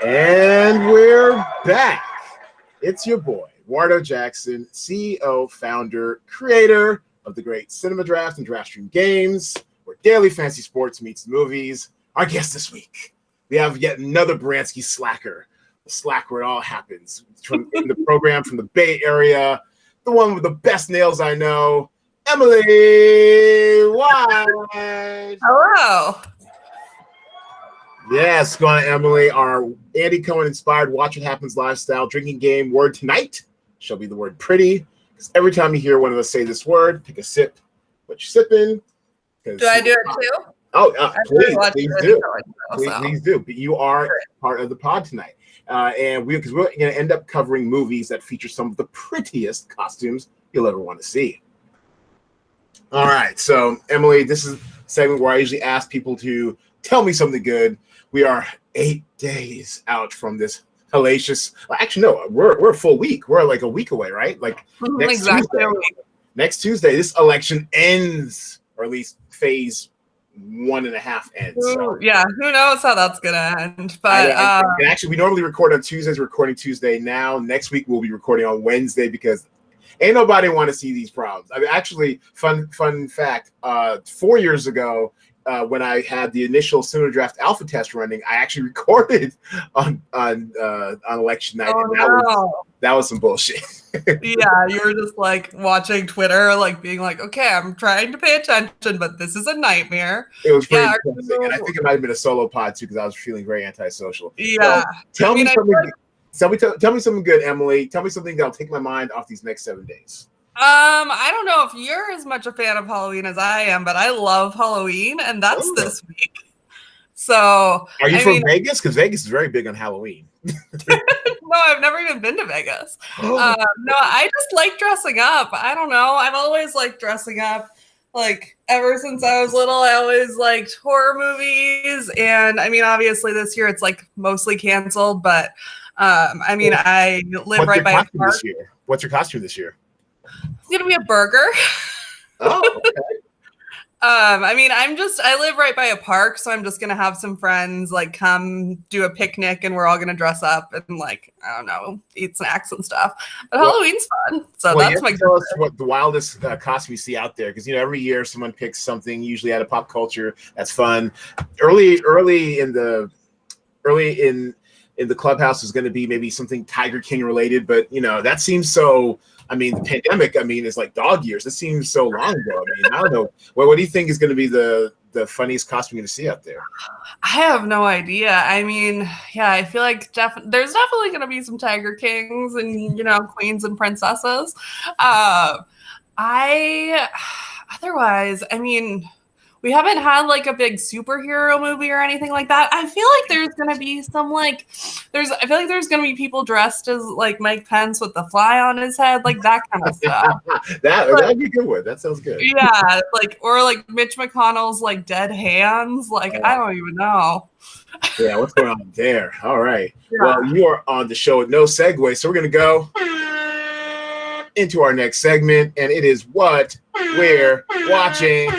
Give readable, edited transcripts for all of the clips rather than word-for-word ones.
And we're back. It's your boy, Wardo Jackson, CEO, founder, creator of the great Cinema Draft and DraftStream games, where daily fantasy sports meets movies. Our guest this week, we have yet another Baranski slacker, the slack where it all happens. From in the program from the Bay Area, the one with the best nails I know, Emily White. Hello. Yes, going to Emily, our Andy Cohen inspired Watch What Happens lifestyle drinking game word tonight shall be the word pretty. Because every time you hear one of us say this word, take a sip. What you sipping? Do I do it too? Oh, please do. So. Please do. But you are part of the pod tonight. Because we're going to end up covering movies that feature some of the prettiest costumes you'll ever want to see. All right. So, Emily, this is a segment where I usually ask people to tell me something good. We are 8 days out from this hellacious. Actually, no, we're a full week. We're like a week away, right? Like next Tuesday, this election ends, or at least phase 1.5 ends. So. Yeah, who knows how that's gonna end? But and actually, we normally record on Tuesdays. We're recording Tuesday now. Next week, we'll be recording on Wednesday because ain't nobody want to see these problems. I mean, actually, fun fact: 4 years ago. When I had the initial Cinema Draft alpha test running, I actually recorded on election night. Oh, and that was some bullshit. Yeah, you were just like watching Twitter, like being like, okay, I'm trying to pay attention, but this is a nightmare. It was pretty depressing. And I think it might have been a solo pod too, because I was feeling very antisocial. Yeah. So, tell me something good, Emily. Tell me something that'll take my mind off these next 7 days. I don't know if you're as much a fan of Halloween as I am, but I love Halloween, and that's this week. So, are you from Vegas? Because Vegas is very big on Halloween. No, I've never even been to Vegas. No, I just like dressing up. I don't know. I've always liked dressing up. Like, ever since I was little, I always liked horror movies. And, I mean, obviously this year it's, like, mostly canceled. But, I mean, I live right by a park. What's your costume this year? It's gonna be a burger. Oh, okay. I mean, I live right by a park, so I'm just gonna have some friends like come do a picnic, and we're all gonna dress up and like I don't know, eat snacks and stuff. But Halloween's fun, so that's my. Tell us what the wildest costume you see out there, because every year someone picks something, usually out of pop culture, that's fun. Early in the clubhouse is going to be maybe something Tiger King related, but that seems so. I mean, the pandemic, is like dog years. This seems so long ago. I mean, I don't know. What do you think is going to be the funniest costume you're going to see out there? I have no idea. I mean, yeah, I feel like there's definitely going to be some Tiger Kings and, queens and princesses. Otherwise, I mean, we haven't had like a big superhero movie or anything like that. I feel like there's going to be some I feel like there's going to be people dressed as like Mike Pence with the fly on his head, like that kind of stuff. That'd be a good one. That sounds good. Yeah. Or Mitch McConnell's like dead hands. Like, I don't even know. Yeah. What's going on there? All right. Yeah. Well, you are on the show with no segue. So we're going to go into our next segment, and it is what we're watching.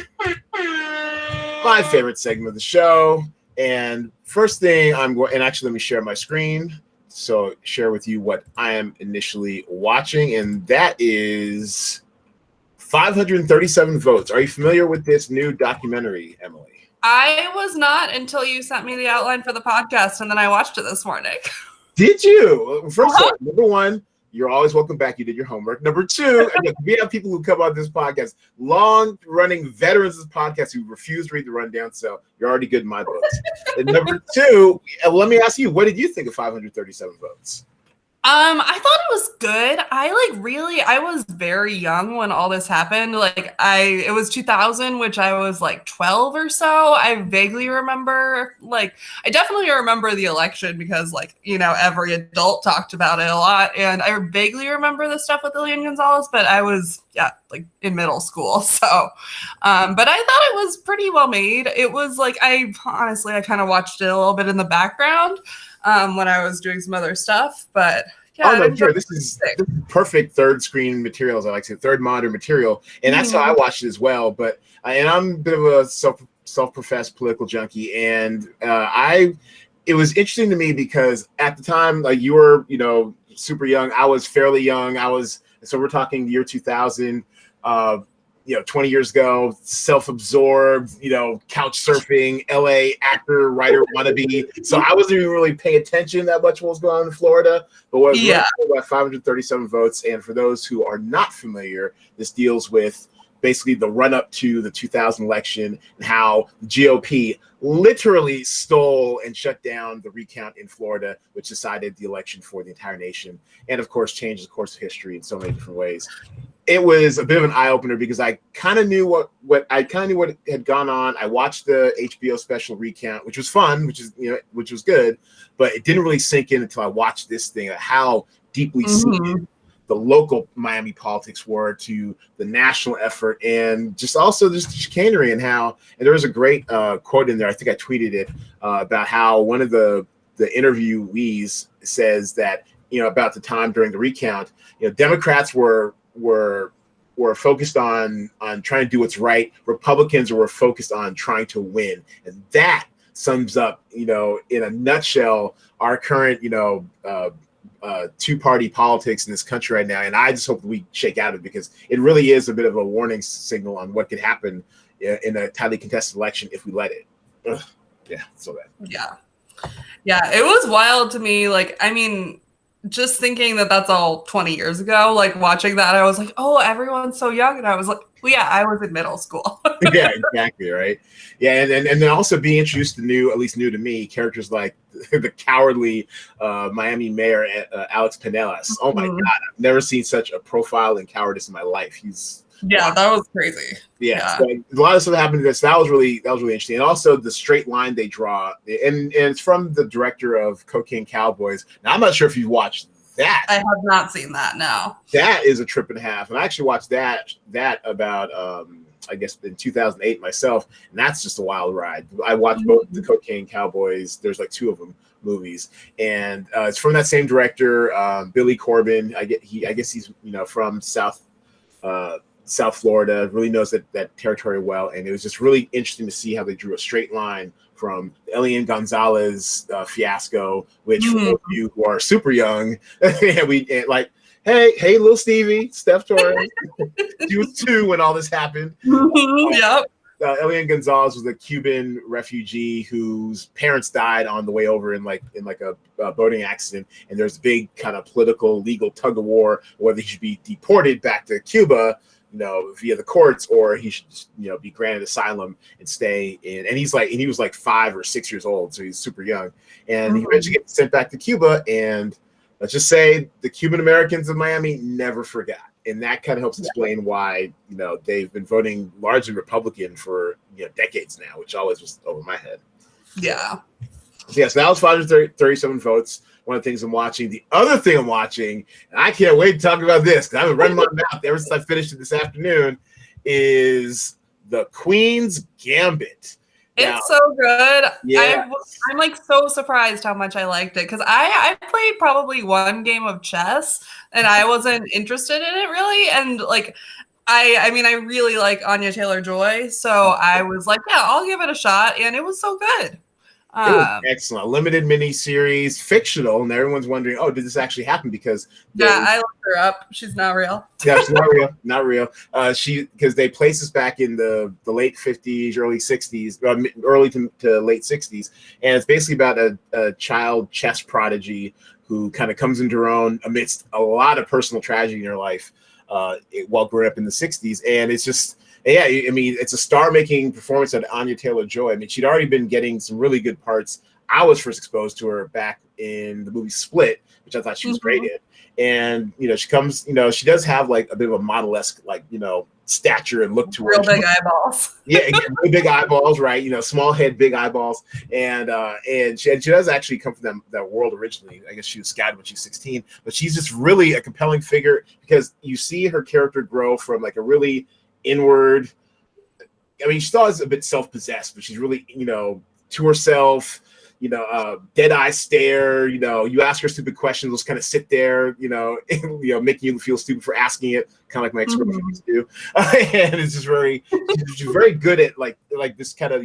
My favorite segment of the show. And first thing let me share my screen. So share with you what I am initially watching. And that is 537 Votes. Are you familiar with this new documentary, Emily? I was not until you sent me the outline for the podcast. And then I watched it this morning. Did you? First of all, number one, you're always welcome back. You did your homework. Number two, we have people who come on this podcast, long-running veterans of this podcast who refuse to read the rundown, so you're already good in my books. And number two, let me ask you, what did you think of 537 Votes? I thought it was good. I was very young when all this happened. It was 2000, which I was like 12 or so. I vaguely remember, I definitely remember the election because every adult talked about it a lot. And I vaguely remember the stuff with Lillian Gonzalez, but I was, in middle school. So, but I thought it was pretty well made. It was I kind of watched it a little bit in the background. When I was doing some other stuff, but yeah. Sure. This is perfect third screen material, as I like to say, third monitor material, and that's how I watched it as well. But and I'm a bit of a self-professed political junkie, and I it was interesting to me because at the time, like you were, super young. I was fairly young. So we're talking the year 2000, 20 years ago, self-absorbed, couch surfing, LA actor, writer, wannabe. So I wasn't even really paying attention that much what was going on in Florida. But what was really cool about 537 votes, and for those who are not familiar, this deals with basically the run-up to the 2000 election and how the GOP literally stole and shut down the recount in Florida, which decided the election for the entire nation, and of course changed the course of history in so many different ways. It was a bit of an eye-opener because I kind of knew what had gone on. I watched the HBO special recount, which was fun, which was good, but it didn't really sink in until I watched this thing, how deeply seated the local Miami politics were to the national effort, and just also just chicanery, and there was a great quote in there. I think I tweeted it about how one of the interviewees says that about the time during the recount, Democrats were focused on trying to do what's right. Republicans were focused on trying to win, and that sums up in a nutshell our current two-party politics in this country right now. And I just hope we shake out of it, because it really is a bit of a warning signal on what could happen in a tightly contested election if we let it. Ugh. Yeah, so bad. Yeah, it was wild to me. Like, I mean, just thinking that that's all 20 years ago, like watching that, I was like, oh, everyone's so young. And I was like, well, yeah, I was in middle school. Yeah, exactly, right? Yeah, and then also being introduced to at least new to me, characters like the cowardly Miami mayor, Alex Pinellas. Oh my God, I've never seen such a profile in cowardice in my life. That was crazy. Yeah. So a lot of stuff happened to this. That was really interesting. And also the straight line they draw, and it's from the director of Cocaine Cowboys. Now, I'm not sure if you've watched that. I have not seen that, no. That is a trip and a half. And I actually watched that about I guess in 2008 myself, and that's just a wild ride. I watched both the Cocaine Cowboys. There's like two of them movies, and it's from that same director, Billy Corbin. I guess he's from South Florida, really knows that territory well, and it was just really interesting to see how they drew a straight line from the Elian Gonzalez fiasco, which for those of you who are super young, hey, little Stevie, Steph Torres, she was 2 when all this happened. Elian Gonzalez was a Cuban refugee whose parents died on the way over in a boating accident, and there's a big kind of political, legal tug of war whether he should be deported back to Cuba, via the courts, or he should be granted asylum and stay in. And he was like 5 or 6 years old, so he's super young, and he eventually gets sent back to Cuba. And let's just say the Cuban Americans of Miami never forgot. And that kind of helps explain why, they've been voting largely Republican for, decades now, which always was over my head. Yeah. So that was 537 votes. One of the things I'm watching. The other thing I'm watching, and I can't wait to talk about this because I've been running my mouth ever since I finished it this afternoon, is the Queen's Gambit. It's so good. Yeah. I'm like so surprised how much I liked it, because I played probably one game of chess and I wasn't interested in it really. And like, I mean, I really like Anya Taylor-Joy. So I was like, yeah, I'll give it a shot. And it was so good. It was excellent. A limited mini series, fictional, and everyone's wondering, oh, did this actually happen? Because I looked her up. She's not real. Yeah, she's not real. Because they place us back in the late 50s, early 60s, early to late 60s, and it's basically about a child chess prodigy who kind of comes into her own amidst a lot of personal tragedy in her life while growing up in the 60s, and it's just. Yeah, I mean, it's a star-making performance of Anya Taylor-Joy. I mean, she'd already been getting some really good parts. I was first exposed to her back in the movie Split, which I thought she was great in. And, she comes, she does have like a bit of a model-esque, stature and look to her. Real big eyeballs. Yeah, really big eyeballs, right? Small head, big eyeballs. And she does actually come from that world originally. I guess she was scouted when she was 16. But she's just really a compelling figure because you see her character grow from like a really inward. I mean, she still is a bit self-possessed, but she's really, to herself, dead eye stare, you ask her stupid questions, just kind of sit there, making you feel stupid for asking it, kind of like my ex-girlfriend used to do. And it's just she's very good at like this kind of,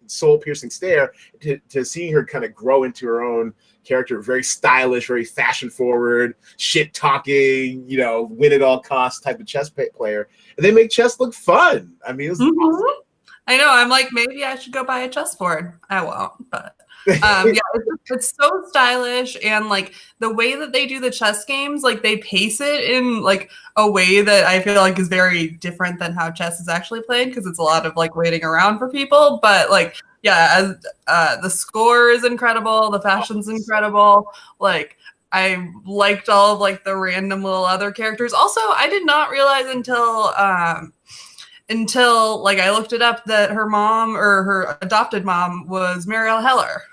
soul-piercing stare to seeing her kind of grow into her own character, very stylish, very fashion-forward, shit-talking, win at all costs type of chess player. And they make chess look fun. I mean, it was awesome. I know. I'm like, maybe I should go buy a chessboard. I won't, but yeah, it's so stylish, and like the way that they do the chess games, like they pace it in like a way that I feel like is very different than how chess is actually played, because it's a lot of like waiting around for people. But like, yeah, as the score is incredible, the fashion's incredible. Like, I liked all of like the random little other characters. Also, I did not realize until like I looked it up that her mom, or her adopted mom, was Marielle Heller.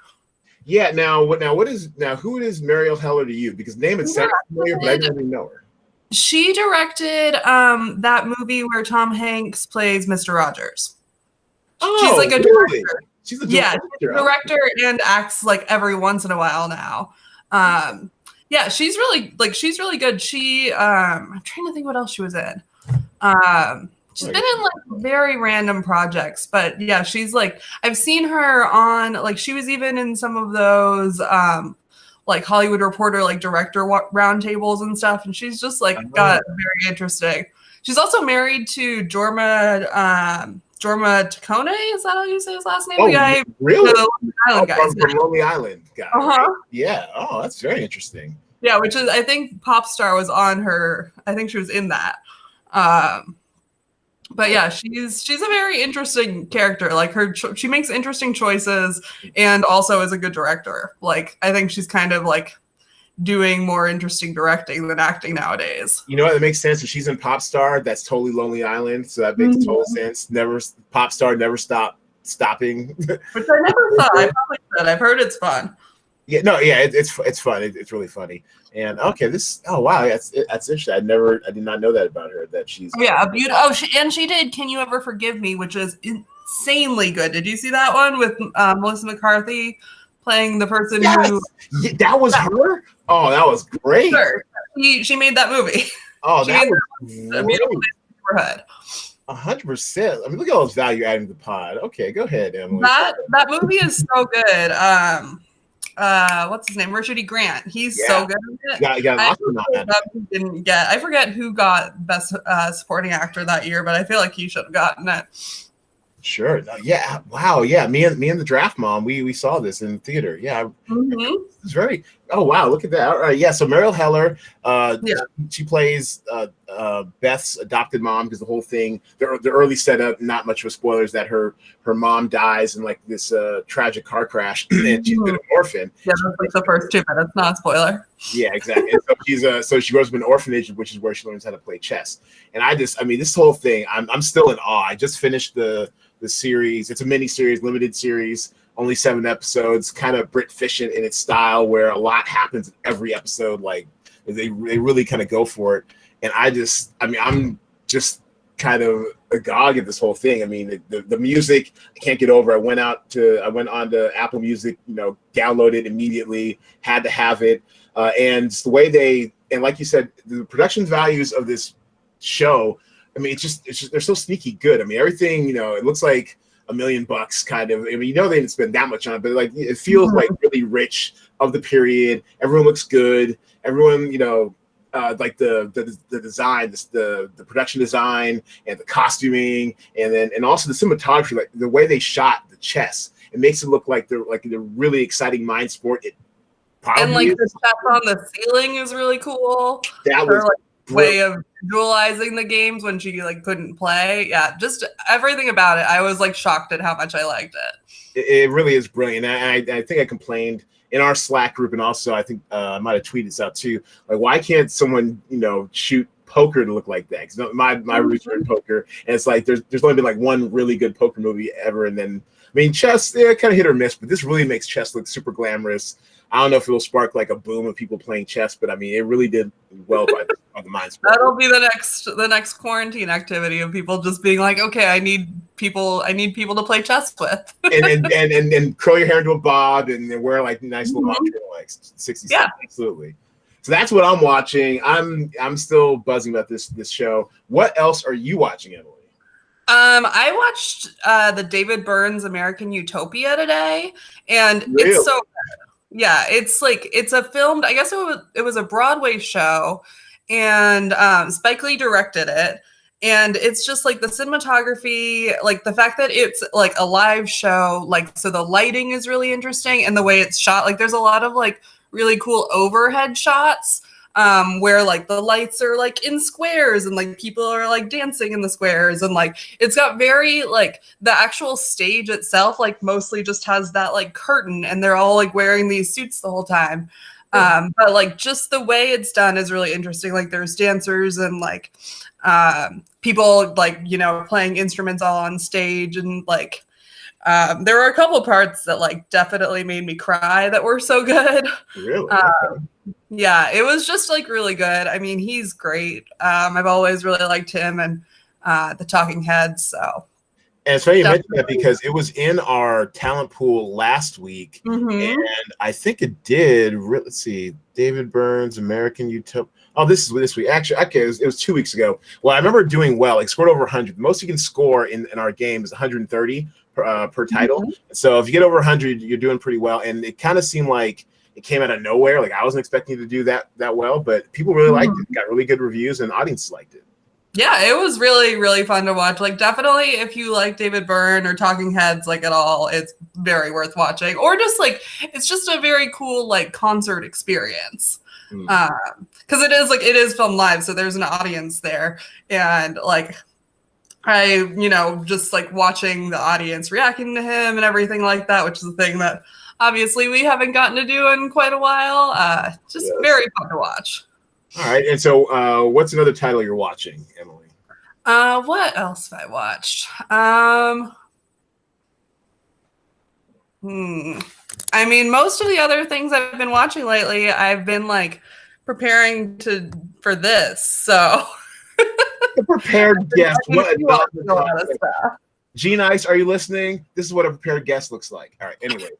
Yeah. Who is Marielle Heller to you? Because name it sounds familiar, but I didn't even know her. She directed that movie where Tom Hanks plays Mr. Rogers. She's like a director. She's a director. Yeah, she's a director and acts like every once in a while now. Yeah, she's really good. She I'm trying to think what else she was in. She's been in like very random projects, but yeah, she's like, I've seen her on like, she was even in some of those like Hollywood Reporter like director roundtables and stuff, and she's just like got very interesting. She's also married to Jorma Taccone. Is that how you say his last name? Oh, the guy, really? The Lonely Island guy. From Lonely Island guy. Right? Yeah. Oh, that's very interesting. Yeah, which is, I think Popstar was on her. I think she was in that. But yeah, she's a very interesting character. Like she makes interesting choices and also is a good director. Like, I think she's kind of like doing more interesting directing than acting nowadays. You know what? It makes sense. If she's in Popstar, that's totally Lonely Island. So that makes total sense. Popstar never stopping. Which I never thought. I probably should. I've heard it's fun. Yeah, no, yeah, it's fun. It's really funny. And okay, wow, that's interesting. I did not know that about her. That she's she did Can You Ever Forgive Me, which is insanely good. Did you see that one with Melissa McCarthy playing the person who? Yeah, that was her. Oh, that was great. Sure. She made that movie. Oh, that was a beautiful neighborhood. 100%. I mean, look at all this value adding to the pod. Okay, go ahead, Emily. That movie is so good. What's his name? Richard E. Grant. He's so good at it. Got an Oscar on that. He didn't get. I forget who got Best Supporting Actor that year, but I feel like he should have gotten it. Sure. Yeah. Wow. Yeah. Me and the Draft Mom. We saw this in the theater. Yeah. It's very. Oh wow. Look at that. All right. Yeah. So Marielle Heller. She plays Beth's adopted mom, because the whole thing, the early setup, not much of a spoiler, is that her mom dies in like this tragic car crash, and she's been an orphan. Yeah, that's like the first 2 minutes. Not a spoiler. Yeah, exactly. And so she grows up in an orphanage, which is where she learns how to play chess. And this whole thing, I'm still in awe. I just finished the series. It's a mini series, limited series, only 7 episodes, kind of Brit Fishing in its style, where a lot happens in every episode. Like they really kind of go for it. And I'm just kind of agog at this whole thing. I mean, the music, I can't get over. I went on to Apple Music, downloaded it immediately, had to have it. And the way and like you said, the production values of this show, I mean, it's just they're so sneaky good. I mean, everything, it looks like $1 million kind of. I mean, they didn't spend that much on it, but like it feels like really rich of the period. Everyone looks good. Everyone, like the design, the production design and the costuming, and also the cinematography, like the way they shot the chess, it makes it look like they're really exciting mind sport. And like the chess on the ceiling is really cool. That was way of visualizing the games when she like couldn't play. Yeah, just everything about it. I was like shocked at how much I liked it. It really is brilliant. And I think I complained in our Slack group, and also I think I might have tweeted this out too. Like, why can't someone shoot poker to look like that? Because my roots are in poker, and it's like there's only been like one really good poker movie ever, and then I mean chess, kind of hit or miss, but this really makes chess look super glamorous. I don't know if it'll spark like a boom of people playing chess, but I mean, it really did well by the mind sport. That'll be the next quarantine activity of people just being like, okay, I need people to play chess with, and curl your hair into a bob and wear like nice little like 60. Yeah, absolutely. So that's what I'm watching. I'm still buzzing about this show. What else are you watching, Emily? I watched the David Byrne's American Utopia today, and Really? it's so yeah, it's a filmed. I guess it was a Broadway show, and Spike Lee directed it. And it's just like the cinematography, like the fact that it's like a live show, like so the lighting is really interesting, and the way it's shot. Like there's a lot of like really cool overhead shots where like the lights are like in squares and like people are like dancing in the squares, and like it's got very like the actual stage itself like mostly just has that like curtain, and they're all like wearing these suits the whole time. But like just the way it's done is really interesting. Like there's dancers and like people like, you know, playing instruments all on stage, and like there were a couple parts that like definitely made me cry that were so good. Really? Yeah, it was just like really good. I mean, he's great. I've always really liked him and the Talking Heads. So, and so you mentioned that because it was in our talent pool last week, and I think it did. Let's see, David Byrne's American Utopia. Oh, this week. Actually, okay, it was 2 weeks ago. Well, I remember doing well. Like scored over 100. The most you can score in our game is 130 per title. So if you get over 100, you're doing pretty well. And it kind of seemed like it came out of nowhere. Like I wasn't expecting to do that well, but people really liked it. Got really good reviews, and audience liked it. Yeah, it was really, really fun to watch. Like definitely if you like David Byrne or Talking Heads like at all, it's very worth watching. Or just like it's just a very cool like concert experience. Because it is filmed live, so there's an audience there, and like I, you know, just like watching the audience reacting to him and everything like that, which is a thing that obviously we haven't gotten to do in quite a while. Just very fun to watch. All right, and so what's another title you're watching, Emily? What else have I watched? I mean, most of the other things I've been watching lately, I've been like preparing for this. So the prepared guest. What Gene Ice, are you listening? This is what a prepared guest looks like. All right. Anyway.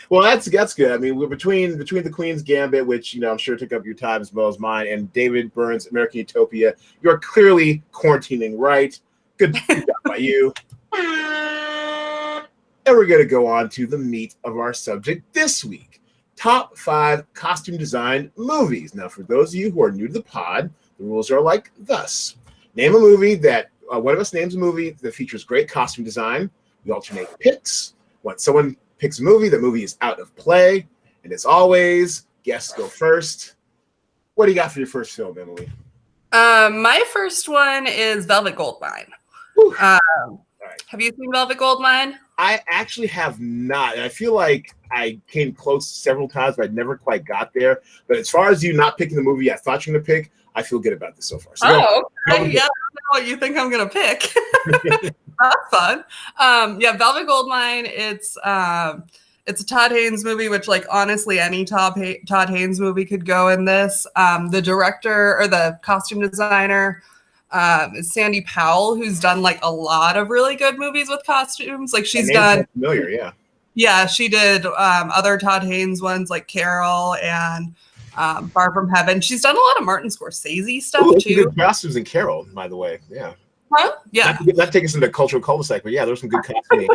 Well, that's good. I mean, we're between the Queen's Gambit, which, you know, I'm sure took up your time as well as mine, and David Byrne's American Utopia. You're clearly quarantining right. Good job by you. And we're going to go on to the meat of our subject this week. Top 5 costume design movies. Now, for those of you who are new to the pod, the rules are like thus. Name a movie that, one of us names a movie that features great costume design. We alternate picks. When someone picks a movie, the movie is out of play. And as always, guests go first. What do you got for your first film, Emily? My first one is Velvet Goldmine. Have you seen Velvet Goldmine? I actually have not. And I feel like I came close several times, but I never quite got there. But as far as you not picking the movie I thought you were going to pick, I feel good about this so far. So okay. Yeah, I don't know what you think I'm going to pick. That's fun. Yeah, Velvet Goldmine, it's a Todd Haynes movie, which like honestly any Todd Haynes movie could go in this. The director or the costume designer is Sandy Powell, who's done like a lot of really good movies with costumes. Like she's done familiar, yeah. Yeah, she did other Todd Haynes ones like Carol and Far From Heaven. She's done a lot of Martin Scorsese stuff too. Good costumes in Carol, by the way. Yeah. Huh? Yeah. Not taking us into cultural cul-de-sac, but yeah, there's some good costumes.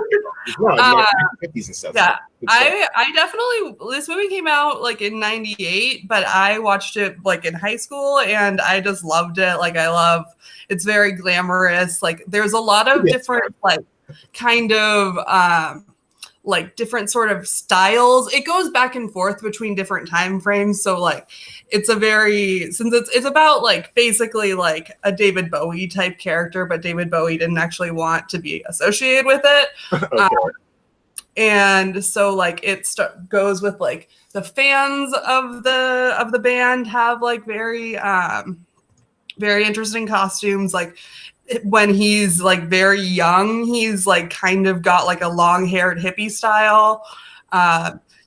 50s and stuff. Yeah, I definitely. This movie came out like in '98, but I watched it like in high school, and I just loved it. Like it's very glamorous. Like there's a lot of different like kind of like different sort of styles. It goes back and forth between different time frames. So like it's since it's about like basically like a David Bowie type character, but David Bowie didn't actually want to be associated with it. Okay. And so like it goes with like the fans of the band have like very very interesting costumes. Like when he's like very young, he's like kind of got like a long-haired hippie style.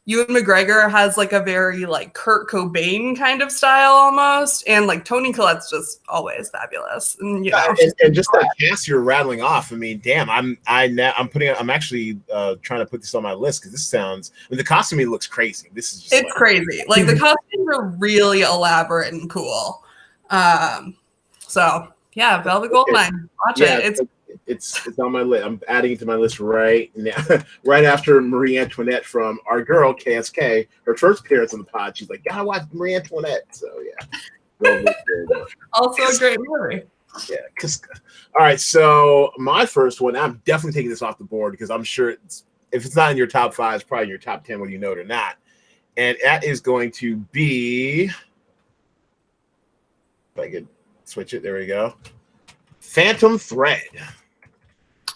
Ewan McGregor has like a very like Kurt Cobain kind of style almost, and like Toni Collette's just always fabulous. And you know, and just that cast you're rattling off. I mean, damn, I'm actually trying to put this on my list because this sounds. I mean, the costuming looks crazy. This is just crazy. Like the costumes are really elaborate and cool. So yeah, Velvet Goldmine. Watch it. It's on my list. I'm adding it to my list right now, right after Marie Antoinette from our girl KSK, her first appearance on the pod. She's like, "Gotta watch Marie Antoinette." So yeah, also a great movie. Yeah. All right. So my first one, I'm definitely taking this off the board because I'm sure if it's not in your top 5, it's probably in your top 10, whether you know it or not. And that is going to be, if I could switch it, there we go. Phantom Thread.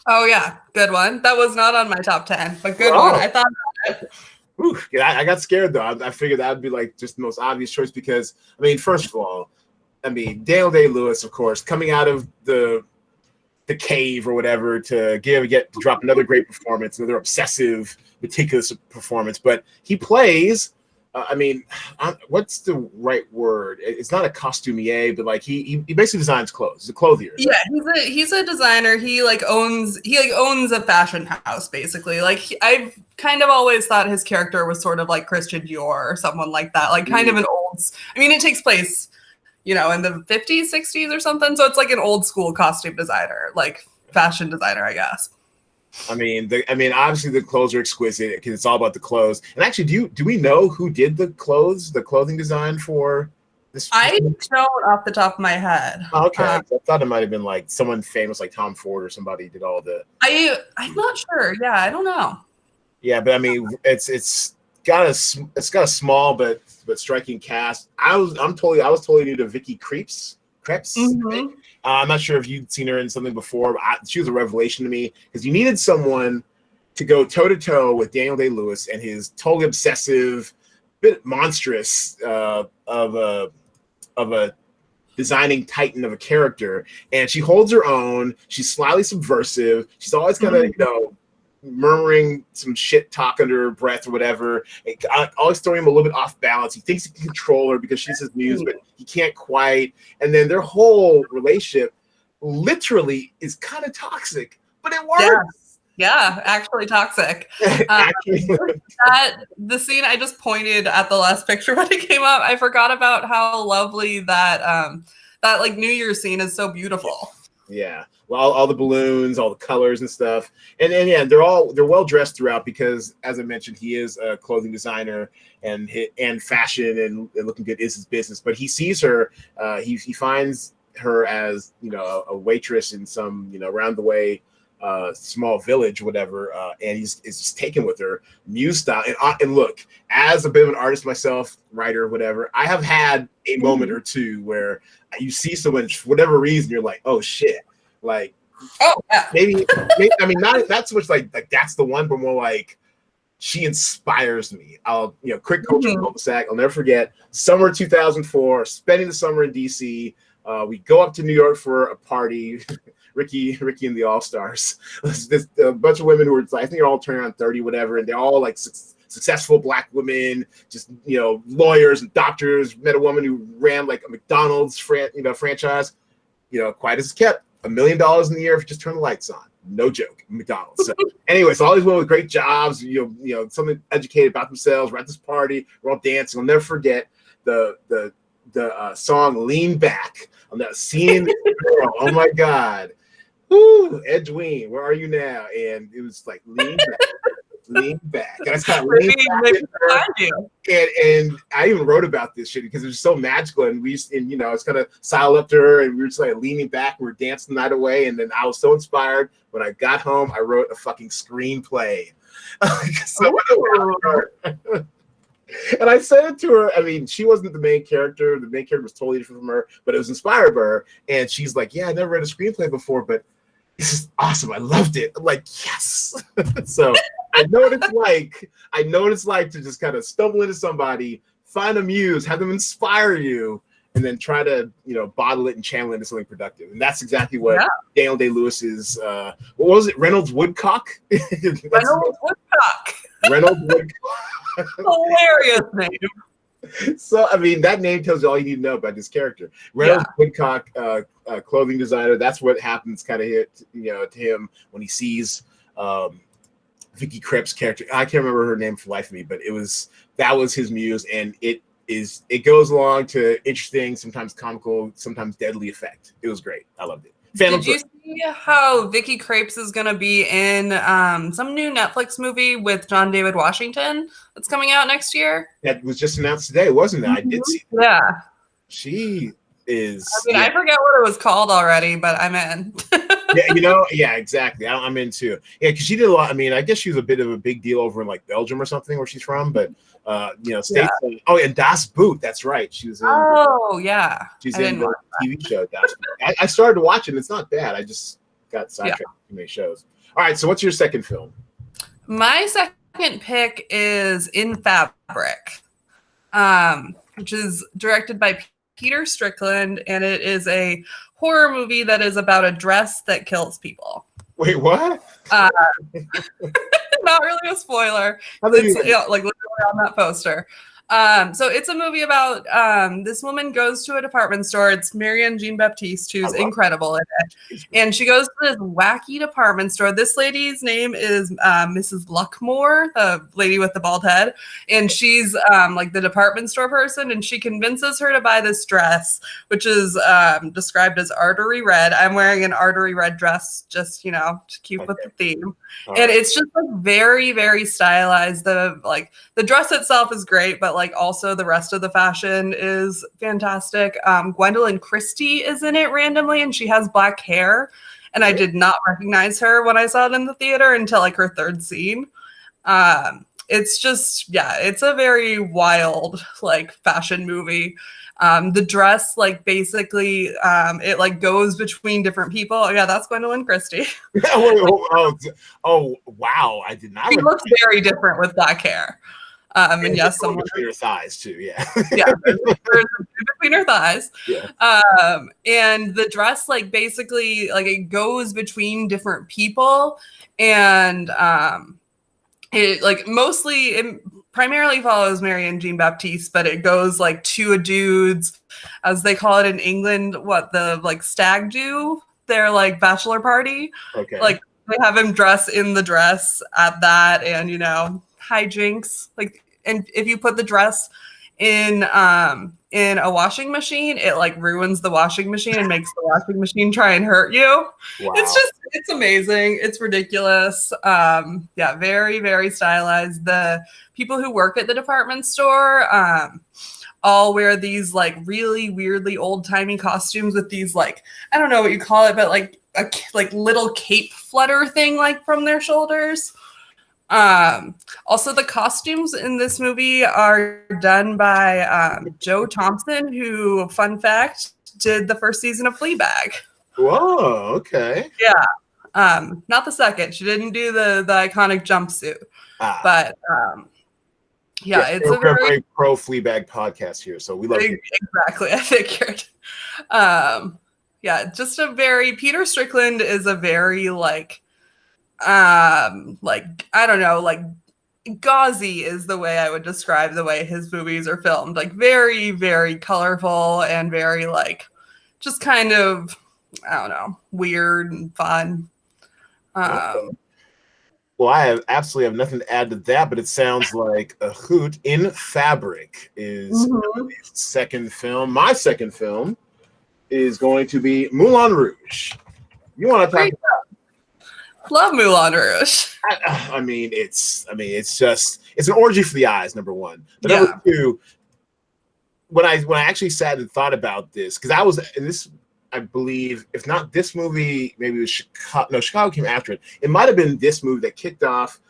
Oh yeah, good one. That was not on my top 10, but good one. I thought about it. Ooh, I got scared though. I figured that would be like just the most obvious choice because, I mean, first of all, Daniel Day-Lewis, of course, coming out of the cave or whatever to drop another great performance, another obsessive, meticulous performance. But he plays. What's the right word? It's not a costumier, but like he basically designs clothes. He's a clothier. Yeah, he's a designer. He owns a fashion house basically. Like I've kind of always thought his character was sort of like Christian Dior or someone like that. Like kind of an old. I mean, it takes place, in the 50s, 60s or something. So it's like an old school costume designer, like fashion designer, I guess. Obviously the clothes are exquisite because it's all about the clothes. And actually, do we know who did the clothing design for this? I don't off the top of my head. Okay, I thought it might have been like someone famous, like Tom Ford or somebody did all the. I'm not sure. Yeah, I don't know. Yeah, but I mean, it's got a small but striking cast. I was totally new to Vicky Krieps. Mm-hmm. I'm not sure if you'd seen her in something before, but she was a revelation to me because you needed someone to go toe to toe with Daniel Day-Lewis and his totally obsessive, bit monstrous of a designing titan of a character, and she holds her own. She's slightly subversive. She's always kind of murmuring some shit talk under her breath or whatever, always throwing him a little bit off balance. He thinks he can control her because she's his muse, but he can't quite. And then their whole relationship literally is kind of toxic, but it works. Yeah, actually toxic. The scene I just pointed at the last picture when it came up, I forgot about how lovely that like New Year's scene is so beautiful. Yeah. Well, all the balloons, all the colors and stuff. And yeah, they're well dressed throughout because, as I mentioned, he is a clothing designer and fashion and looking good is his business. But he sees her, he finds her as, a waitress in some, around the way small village, whatever, and is just taken with her muse style. And look, as a bit of an artist myself, writer, whatever, I have had a moment or two where you see someone for whatever reason, you're like, oh shit, like, oh yeah. maybe not so much like that's the one, but more like she inspires me. I'll quick culture cul-de-sac. I'll never forget summer 2004, spending the summer in DC. We go up to New York for a party. Ricky and the All-Stars. There's a bunch of women who are, I think they're all turning around 30, whatever, and they're all like successful Black women, just lawyers and doctors. Met a woman who ran like a McDonald's franchise. Quiet as it's kept, $1 million in the year if you just turn the lights on. No joke, McDonald's. So anyway, so all these women with great jobs, something educated about themselves. We're at this party, we're all dancing. I'll never forget the song "Lean Back." I'm not seeing this girl. Oh my God. Woo, Edwin, where are you now? And it was like lean back. And I just kind of leaned back and I even wrote about this shit because it was so magical. And it's kind of siled up to her and we were just like leaning back. We were dancing the night away. And then I was so inspired. When I got home, I wrote a fucking screenplay. And I said it to her. I mean, she wasn't the main character. The main character was totally different from her, but it was inspired by her. And she's like, yeah, I never read a screenplay before, but this is awesome. I loved it. I'm like, yes. So I know what it's like. I know what it's like to just kind of stumble into somebody, find a muse, have them inspire you, and then try to, bottle it and channel it into something productive. And that's exactly what Daniel Day-Lewis is. What was it? Reynolds Woodcock? Reynolds Woodcock. Hilarious name. So, that name tells you all you need to know about this character. Reynolds Woodcock, clothing designer. That's what happens kind of to him when he sees Vicky Krieps' character. I can't remember her name for the life of me, but that was his muse, and it it goes along to interesting, sometimes comical, sometimes deadly effect. It was great. I loved it. Did you see how Vicky Krieps is going to be in some new Netflix movie with John David Washington that's coming out next year? That was just announced today, wasn't it? I did see that. Yeah. She is. I mean, I forget what it was called already, but I'm in. Yeah, exactly. I'm into. Yeah, because she did a lot. I mean, I guess she was a bit of a big deal over in like Belgium or something where she's from, but states. Yeah. Oh, and Das Boot. That's right. She was in. Oh, yeah. She's in the TV show Das Boot. I started to watch it. And it's not bad. I just got sidetracked with too many shows. All right. So, what's your second film? My second pick is In Fabric, which is directed by Peter Strickland, and it is a horror movie that is about a dress that kills people. Wait, what? Not really a spoiler. It's like literally on that poster. So it's a movie about this woman goes to a department store. It's Marianne Jean-Baptiste, who's incredible in it. And she goes to this wacky department store. This lady's name is Mrs. Luckmore, the lady with the bald head. And she's like the department store person. And she convinces her to buy this dress, which is described as artery red. I'm wearing an artery red dress just, to keep with the theme. And it's just like very, very stylized. The dress itself is great, but like also the rest of the fashion is fantastic. Gwendolyn Christie is in it randomly, and she has black hair, and I did not recognize her when I saw it in the theater until like her third scene. It's just, it's a very wild like fashion movie. The dress, like basically, it like goes between different people. Oh, yeah, that's Gwendolyn Christie. Oh, wow! I did not. She looks very different with black hair. And yes, someone between her thighs too. Yeah, between her thighs. Yeah. And the dress, like basically, like it goes between different people, and it like it primarily follows Marianne Jean-Baptiste, but it goes like to a dude's, as they call it in England, the like stag do, their like bachelor party. Okay. Like they have him dress in the dress at that, and hijinks. Like, and if you put the dress in a washing machine, it like ruins the washing machine and makes the washing machine try and hurt you. Wow. It's amazing. It's ridiculous. Very, very stylized. The people who work at the department store all wear these like really weirdly old-timey costumes with these like, I don't know what you call it, but like a like little cape flutter thing like from their shoulders. Also, the costumes in this movie are done by Joe Thompson, who, fun fact, did the first season of Fleabag. Whoa, okay. Yeah. Not the second. She didn't do the iconic jumpsuit. But it's a very pro Fleabag podcast here, so we love it. Exactly, I figured. Just a very Peter Strickland is a very like I don't know, like gauzy is the way I would describe the way his movies are filmed. Like very, very colorful and very like just kind of, I don't know, weird and fun. Well, I absolutely have nothing to add to that, but it sounds like a hoot. In Fabric is second film. My second film is going to be Moulin Rouge. You want to talk about? Love Moulin Rouge. I mean, it's an orgy for the eyes. Number one, but number two, when I actually sat and thought about this, because I was in this, I believe, if not this movie, maybe it was Chicago. No, Chicago came after it. It might have been this movie that kicked off,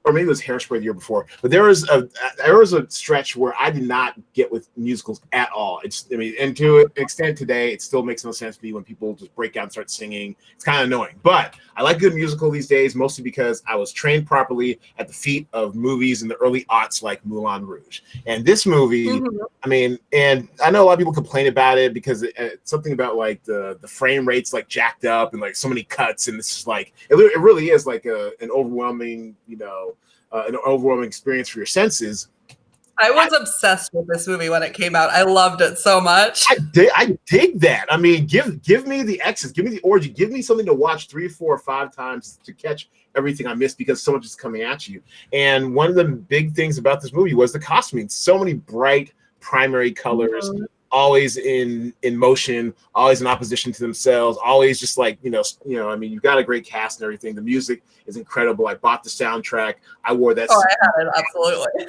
or maybe it was Hairspray the year before. But there was a stretch where I did not get with musicals at all. And to an extent today, it still makes no sense to me when people just break out and start singing. It's kind of annoying. But I like good musical these days, mostly because I was trained properly at the feet of movies in the early aughts like Moulin Rouge. And this movie, I mean, and I know a lot of people complain about it because it's something about like the frame rates like jacked up and like so many cuts, and it's just like it really is like an overwhelming, an overwhelming experience for your senses. I was obsessed with this movie when it came out. I loved it so much. I dig that. I mean, give me the excess, give me the orgy, give me something to watch 3, 4, 5 times to catch everything I missed because so much is coming at you. And one of the big things about this movie was the costuming. So many bright, primary colors, Mhm. always in motion, always in opposition to themselves, always just like, I mean, you've got a great cast and everything. The music is incredible. I bought the soundtrack. I wore that Oh, I had it, absolutely.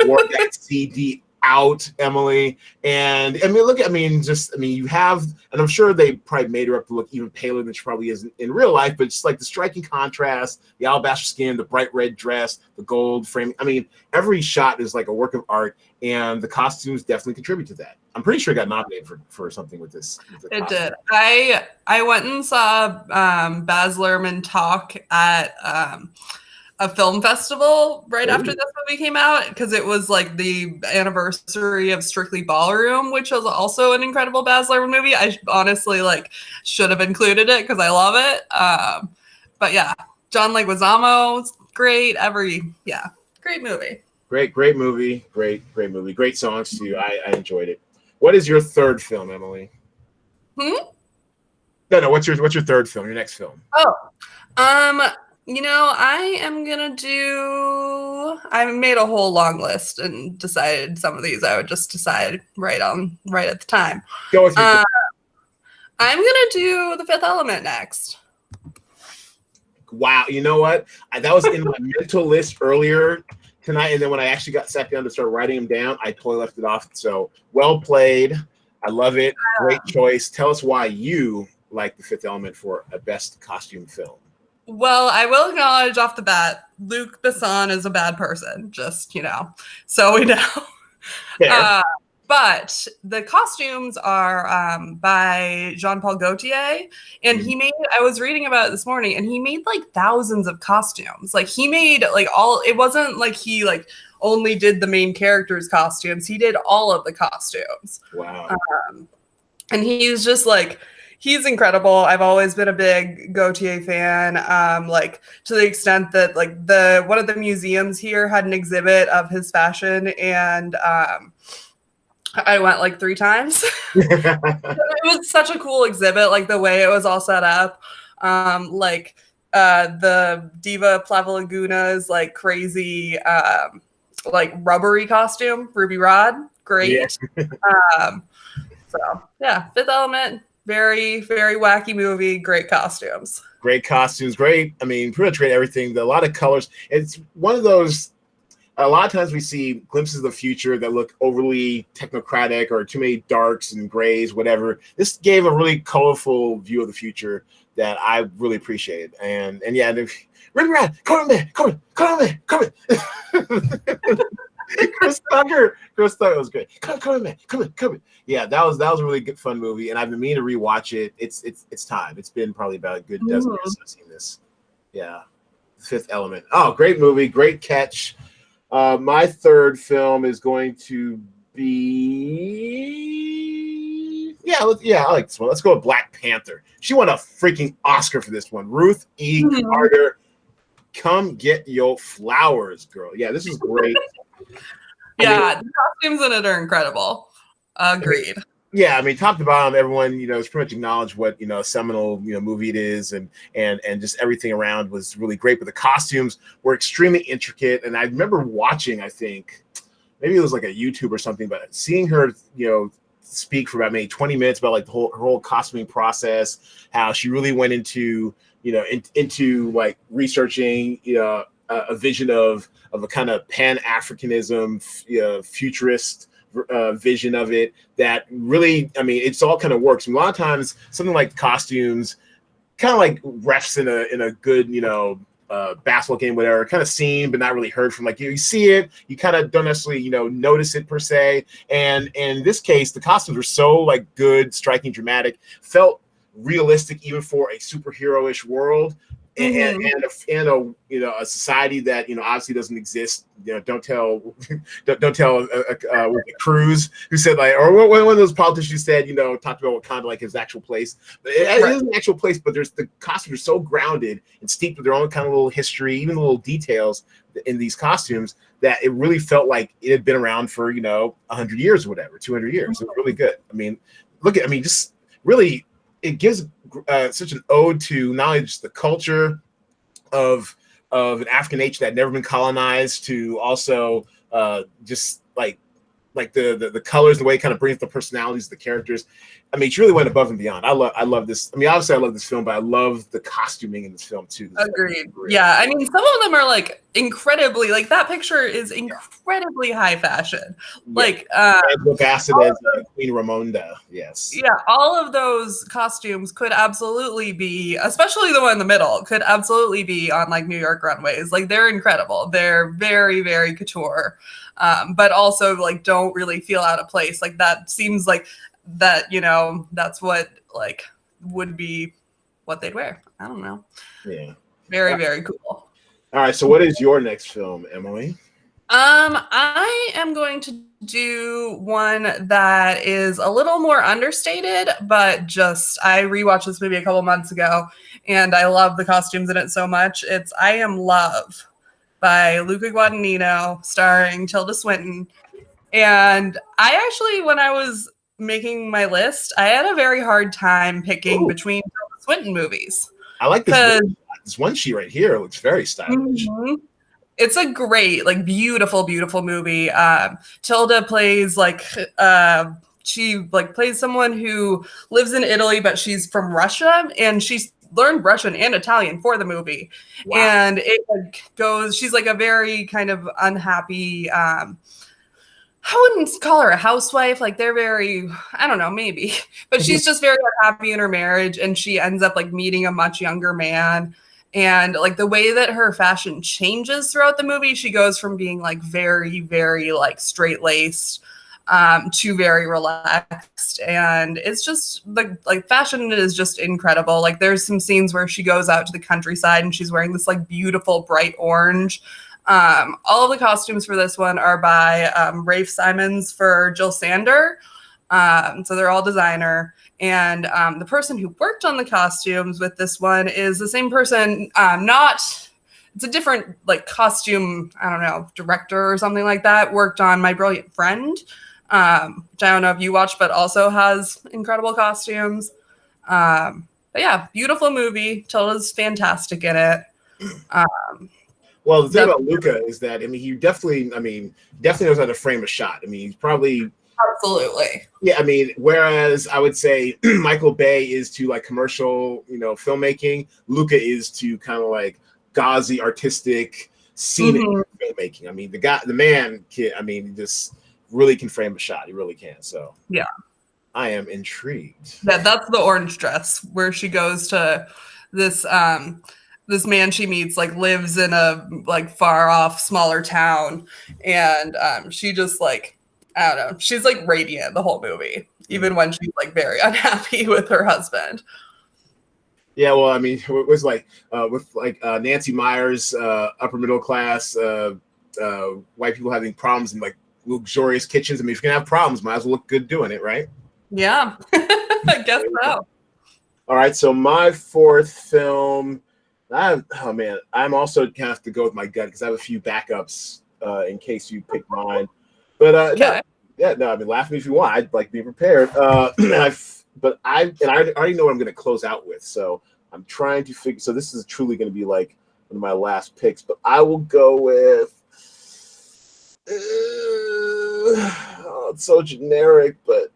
wore that CD out, Emily. And I mean, look, I mean, you have, and I'm sure they probably made her up to look even paler than she probably is in real life, but just like the striking contrast, the alabaster skin, the bright red dress, the gold frame. I mean, every shot is like a work of art, and the costumes definitely contribute to that. I'm pretty sure it got nominated for something with this. It did. I went and saw Baz Luhrmann talk at a film festival right after this movie came out, because it was like the anniversary of Strictly Ballroom, which was also an incredible Baz Luhrmann movie. I honestly like should have included it because I love it. But yeah, John Leguizamo's great. Great movie. Great movie. Great movie. Great songs too. I enjoyed it. What is your third film, Emily? No. What's your third film? Your next film? I made a whole long list and decided some of these I would just decide right at the time. Go with your I'm gonna do The Fifth Element next. Wow, you know what? That was in my mental list earlier tonight, and then when I actually sat down to start writing them down, I totally left it off. So well played. I love it. Great choice. Tell us why you like The Fifth Element for a best costume film. Well, I will acknowledge off the bat, Luc Besson is a bad person, just, so we know. But the costumes are by Jean-Paul Gaultier, and I was reading about it this morning, and he made like thousands of costumes. Like he made it wasn't like he only did the main character's costumes. He did all of the costumes. Wow. And he's just he's incredible. I've always been a big Gaultier fan, to the extent that one of the museums here had an exhibit of his fashion, and I went 3 times. It was such a cool exhibit, the way it was all set up. The Diva Plavaliguna's crazy rubbery costume, Ruby Rod, great. Yeah. So yeah, Fifth Element, very, very wacky movie, great costumes. Great costumes, great. I mean, pretty much great everything. A lot of colors. It's one of those. A lot of times we see glimpses of the future that look overly technocratic or too many darks and grays, whatever. This gave a really colorful view of the future that I really appreciated. And yeah, Ruby Rod, come on, man. Chris Tucker was great. Come on, man. Come on. Yeah, that was a really good, fun movie, and I've been meaning to rewatch it. It's time. It's been probably about a good dozen years since I've seen this. Yeah, Fifth Element. Oh, great movie, great catch. My third film is going to be I like this one. Let's go with Black Panther. She won a freaking Oscar for this one. Ruth E. Carter, come get your flowers, girl. Yeah, this is great. The costumes in it are incredible. Agreed. Yeah, I mean, top to bottom, everyone, has pretty much acknowledged what, a seminal, movie it is, and just everything around was really great. But the costumes were extremely intricate. And I remember watching, I think, maybe it was like a YouTube or something, but seeing her, speak for about maybe 20 minutes about her whole costuming process, how she really went into, into researching, a vision of a kind of Pan-Africanism, futurist vision of it that really, I mean, it's all kind of works. And a lot of times something like costumes kind of refs in a good, basketball game, whatever, kind of seen but not really heard from. You see it, you kind of don't necessarily, notice it per se. And in this case, the costumes were so good, striking, dramatic, felt realistic even for a superhero-ish world. And a society that obviously doesn't exist. Don't tell Cruz, who said or one of those politicians said talked about Wakanda his actual place. But it is an actual place, but the costumes are so grounded and steeped with their own kind of little history, even the little details in these costumes, that it really felt like it had been around for 100 years or whatever, 200 years. It was really good. I mean, just really. It gives such an ode to not only just the culture of an African nation that had never been colonized, to also just like the colors, the way it kind of brings the personalities of the characters. I mean, she really went above and beyond. I love this. I mean, obviously I love this film, but I love the costuming in this film too. Agreed. Yeah, I mean, some of them are like incredibly, like that picture is incredibly high fashion. Like Angela Bassett as Queen Ramonda. Yes. Yeah, all of those costumes could absolutely be, especially the one in the middle, could absolutely be on like New York runways. Like they're incredible. They're very, very couture, but also like don't really feel out of place. Like that seems like that, you know, that's what like would be what they'd wear. I don't know. Yeah. Very, very cool. All right. So what is your next film, Emily? I am going to do one that is a little more understated, but just I rewatched this movie a couple months ago and I love the costumes in it so much. It's I Am Love by Luca Guadagnino, starring Tilda Swinton. And I actually, when I was making my list, I had a very hard time picking between Tilda Swinton movies. I like this one sheet right here. It looks very stylish. Mm-hmm. It's a great, like, beautiful, beautiful movie. Tilda plays like she like plays someone who lives in Italy, but she's from Russia, and she's learned Russian and Italian for the movie. Wow. And it like, goes. She's like a very kind of unhappy. I wouldn't call her a housewife. Like they're very, I don't know, maybe, but she's just very unhappy in her marriage, and she ends up like meeting a much younger man. And like the way that her fashion changes throughout the movie, she goes from being like very, very like straight laced to very relaxed. And it's just like fashion is just incredible. Like there's some scenes where she goes out to the countryside and she's wearing this like beautiful bright orange. All of the costumes for this one are by Rafe Simons for Jill Sander. So they're all designer. And the person who worked on the costumes with this one is the same person, it's a different like costume, I don't know, director or something like that, worked on My Brilliant Friend, which I don't know if you watched, but also has incredible costumes. But yeah, beautiful movie. Tilda's fantastic in it. Well, the thing about Luca is that, I mean, he definitely knows how to frame a shot. I mean, he's probably... Absolutely. Yeah, I mean, whereas I would say Michael Bay is to like commercial, you know, filmmaking, Luca is to kind of like gauzy, artistic, scenic filmmaking. I mean, the man, I mean, just really can frame a shot. He really can. So yeah, I am intrigued. That's the orange dress where she goes to this this man she meets like lives in a like far off smaller town, and she just like, I don't know, she's like radiant the whole movie, even when she's like very unhappy with her husband. Yeah, well, I mean, it was like with like Nancy Meyers, upper middle class, white people having problems in like luxurious kitchens. I mean, if you're gonna have problems, might as well look good doing it, right? Yeah, I guess so. All right, so my fourth film, I'm also gonna have to go with my gut because I have a few backups in case you pick mine. But okay. I mean, laugh at me if you want. I'd like be prepared. I already know what I'm going to close out with. So I'm trying to figure. So this is truly going to be like one of my last picks. But I will go with. It's so generic, but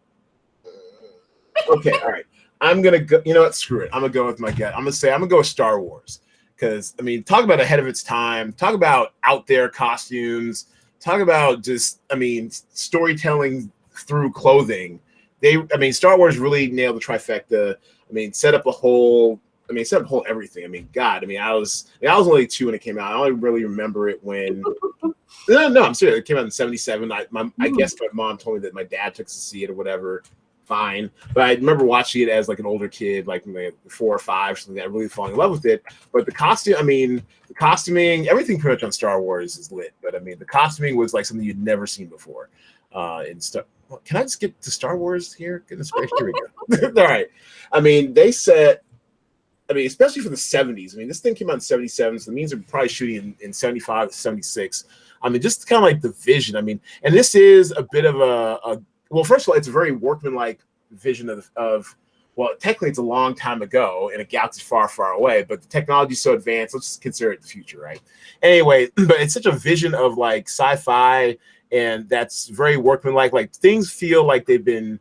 okay. All right. I'm gonna go. You know what? Screw it. I'm gonna go with my gut. I'm gonna go with Star Wars because I mean, talk about ahead of its time. Talk about out there costumes. Talk about just, I mean, storytelling through clothing. Star Wars really nailed the trifecta. I mean, set up a whole everything. I mean, God, I was only 2 when it came out. I only really remember it when. No, I'm serious. It came out in '77. I guess my mom told me that my dad took us to see it or whatever. Fine, but I remember watching it as like an older kid, like 4 or 5, something that I really falling in love with it. But the costuming, everything pretty much on Star Wars is lit. But I mean, the costuming was like something you'd never seen before. Can I just get to Star Wars here? Goodness gracious, here we go. All right. I mean, especially for the 70s. I mean, this thing came out in '77, so it means they're probably shooting in '75 to '76. I mean, just kind of like the vision. I mean, and this is a bit of well, first of all, it's a very workmanlike vision of well, technically it's a long time ago in a galaxy far, far away, but the technology is so advanced, let's just consider it the future, right? Anyway, but it's such a vision of like sci-fi and that's very workmanlike. Like things feel like they've been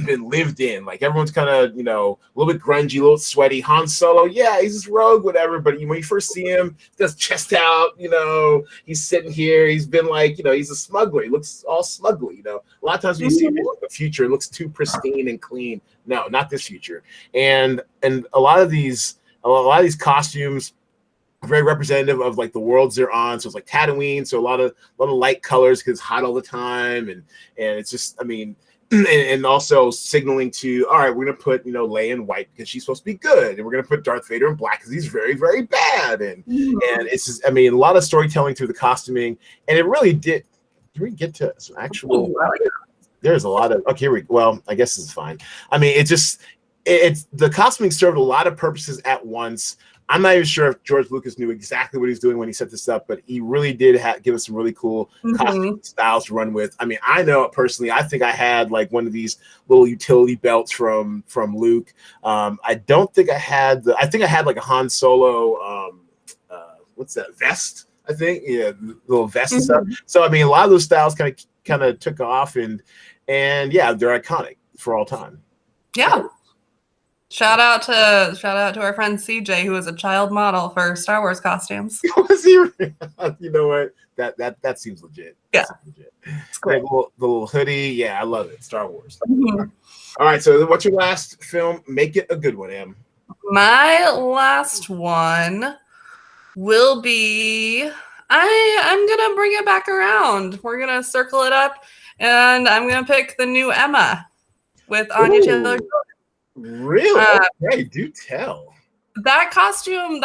lived in. Like everyone's kind of, you know, a little bit grungy, a little sweaty. Han Solo, yeah, he's this rogue, whatever. But when you first see him, he does chest out, you know, he's sitting here. He's been like, you know, he's a smuggler. He looks all smuggly, you know. A lot of times when you see him in the future, it looks too pristine and clean. No, not this future. And a lot of these costumes are very representative of like the worlds they're on. So it's like Tatooine, so a lot of light colors because it's hot all the time, and it's just, I mean. And also signaling to, all right, we're gonna put, you know, Leia in white because she's supposed to be good, and we're gonna put Darth Vader in black because he's very, very bad. And it's just, I mean, a lot of storytelling through the costuming, and it really did. Can we get to some actual? There's a lot of well, I guess this is fine. I mean, it's the costuming served a lot of purposes at once. I'm not even sure if George Lucas knew exactly what he's doing when he set this up, but he really did give us some really cool costume styles to run with. I mean, I know personally, I think I had like one of these little utility belts from Luke. I don't think I had I think I had like a Han Solo, what's that, vest? I think, yeah, little vest and stuff. So I mean, a lot of those styles kind of took off, and yeah, they're iconic for all time. Yeah. Shout out to our friend CJ, who was a child model for Star Wars costumes. Was he? You know what? That seems legit. Yeah, legit. It's great. The little hoodie. Yeah, I love it. Star Wars. All right. So, what's your last film? Make it a good one, Em. My last one will be. I'm gonna bring it back around. We're gonna circle it up, and I'm gonna pick the new Emma with Anya Taylor-Joy. Really? Okay, do tell. That costume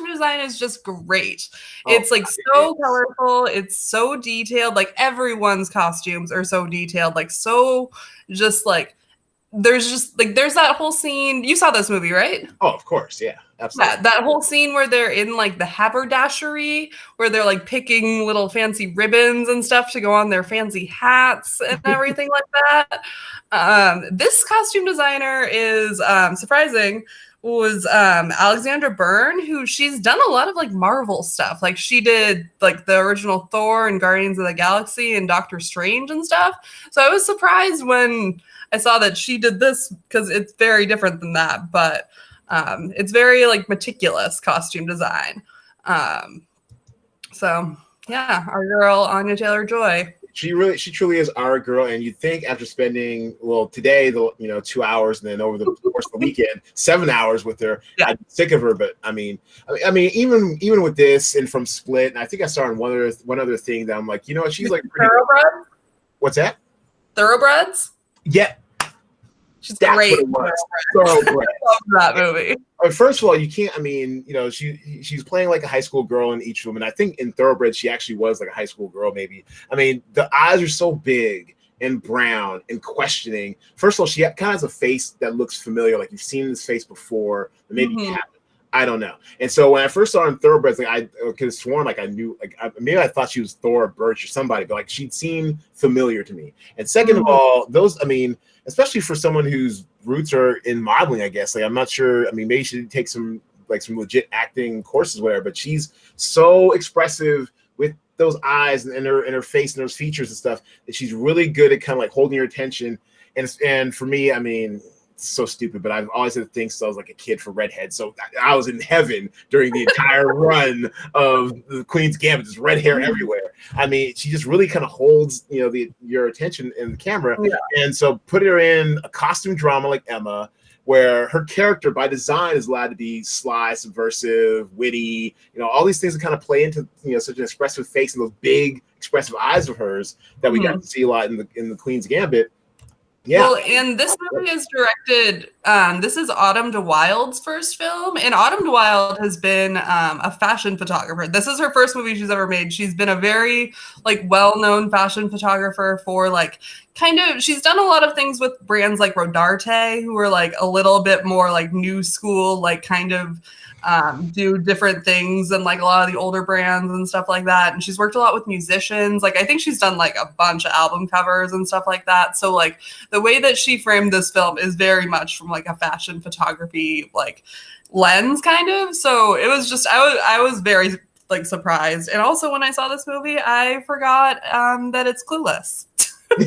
design is just great. It's like so colorful. It's so detailed. Like everyone's costumes are so detailed. Like so, just like there's that whole scene. You saw this movie, right? Oh, of course, yeah, absolutely. Yeah, that whole scene where they're in like the haberdashery, where they're like picking little fancy ribbons and stuff to go on their fancy hats and everything like that. This costume designer is surprising. Was Alexandra Byrne, who she's done a lot of like Marvel stuff. Like she did like the original Thor and Guardians of the Galaxy and Doctor Strange and stuff. So I was surprised when I saw that she did this because it's very different than that. But it's very like meticulous costume design. So yeah, our girl Anya Taylor-Joy. She truly is our girl, and you'd think after spending today 2 hours, and then over the course of the weekend 7 hours with her, I'd be sick of her. But I mean, even with this and from Split, and I think I saw in one other thing that I'm like, you know what, she's like pretty. Thoroughbreds? What's that? Thoroughbreds? Yeah. She's great. Thoroughbreds. I love that movie. First of all, you can't. I mean, she's playing like a high school girl in each of them, and I think in Thoroughbreds she actually was like a high school girl, maybe. I mean, the eyes are so big and brown and questioning. First of all, she kind of has a face that looks familiar, like you've seen this face before, but maybe you haven't. I don't know. And so when I first saw her in Thoroughbreds, like I could have sworn like I knew, like maybe I thought she was Thora Birch or somebody, but like she'd seemed familiar to me. And second of all, those, I mean, especially for someone whose roots are in modeling, I guess. Like I'm not sure. I mean, maybe she did take some legit acting courses, whatever. But she's so expressive with those eyes and her face and those features and stuff that she's really good at kind of like holding your attention. And for me, I mean, it's so stupid, but I've always had to think so I was like a kid for redhead. So I was in heaven during the entire run of the Queen's Gambit, just red hair everywhere. I mean, she just really kind of holds, your attention in the camera. Yeah. And so put her in a costume drama like Emma, where her character by design is allowed to be sly, subversive, witty, all these things that kind of play into, such an expressive face and those big expressive eyes of hers that we got to see a lot in the Queen's Gambit. Yeah. Well, and this movie is directed, this is Autumn de Wilde's first film, and Autumn de Wilde has been a fashion photographer. This is her first movie she's ever made. She's been a very, well-known fashion photographer for, she's done a lot of things with brands like Rodarte, who are, a little bit more, new school, do different things than a lot of the older brands and stuff like that. And she's worked a lot with musicians. I think she's done a bunch of album covers and stuff like that. So the way that she framed this film is very much from a fashion photography lens kind of. So it was just I was very like surprised. And also when I saw this movie, I forgot that it's Clueless. I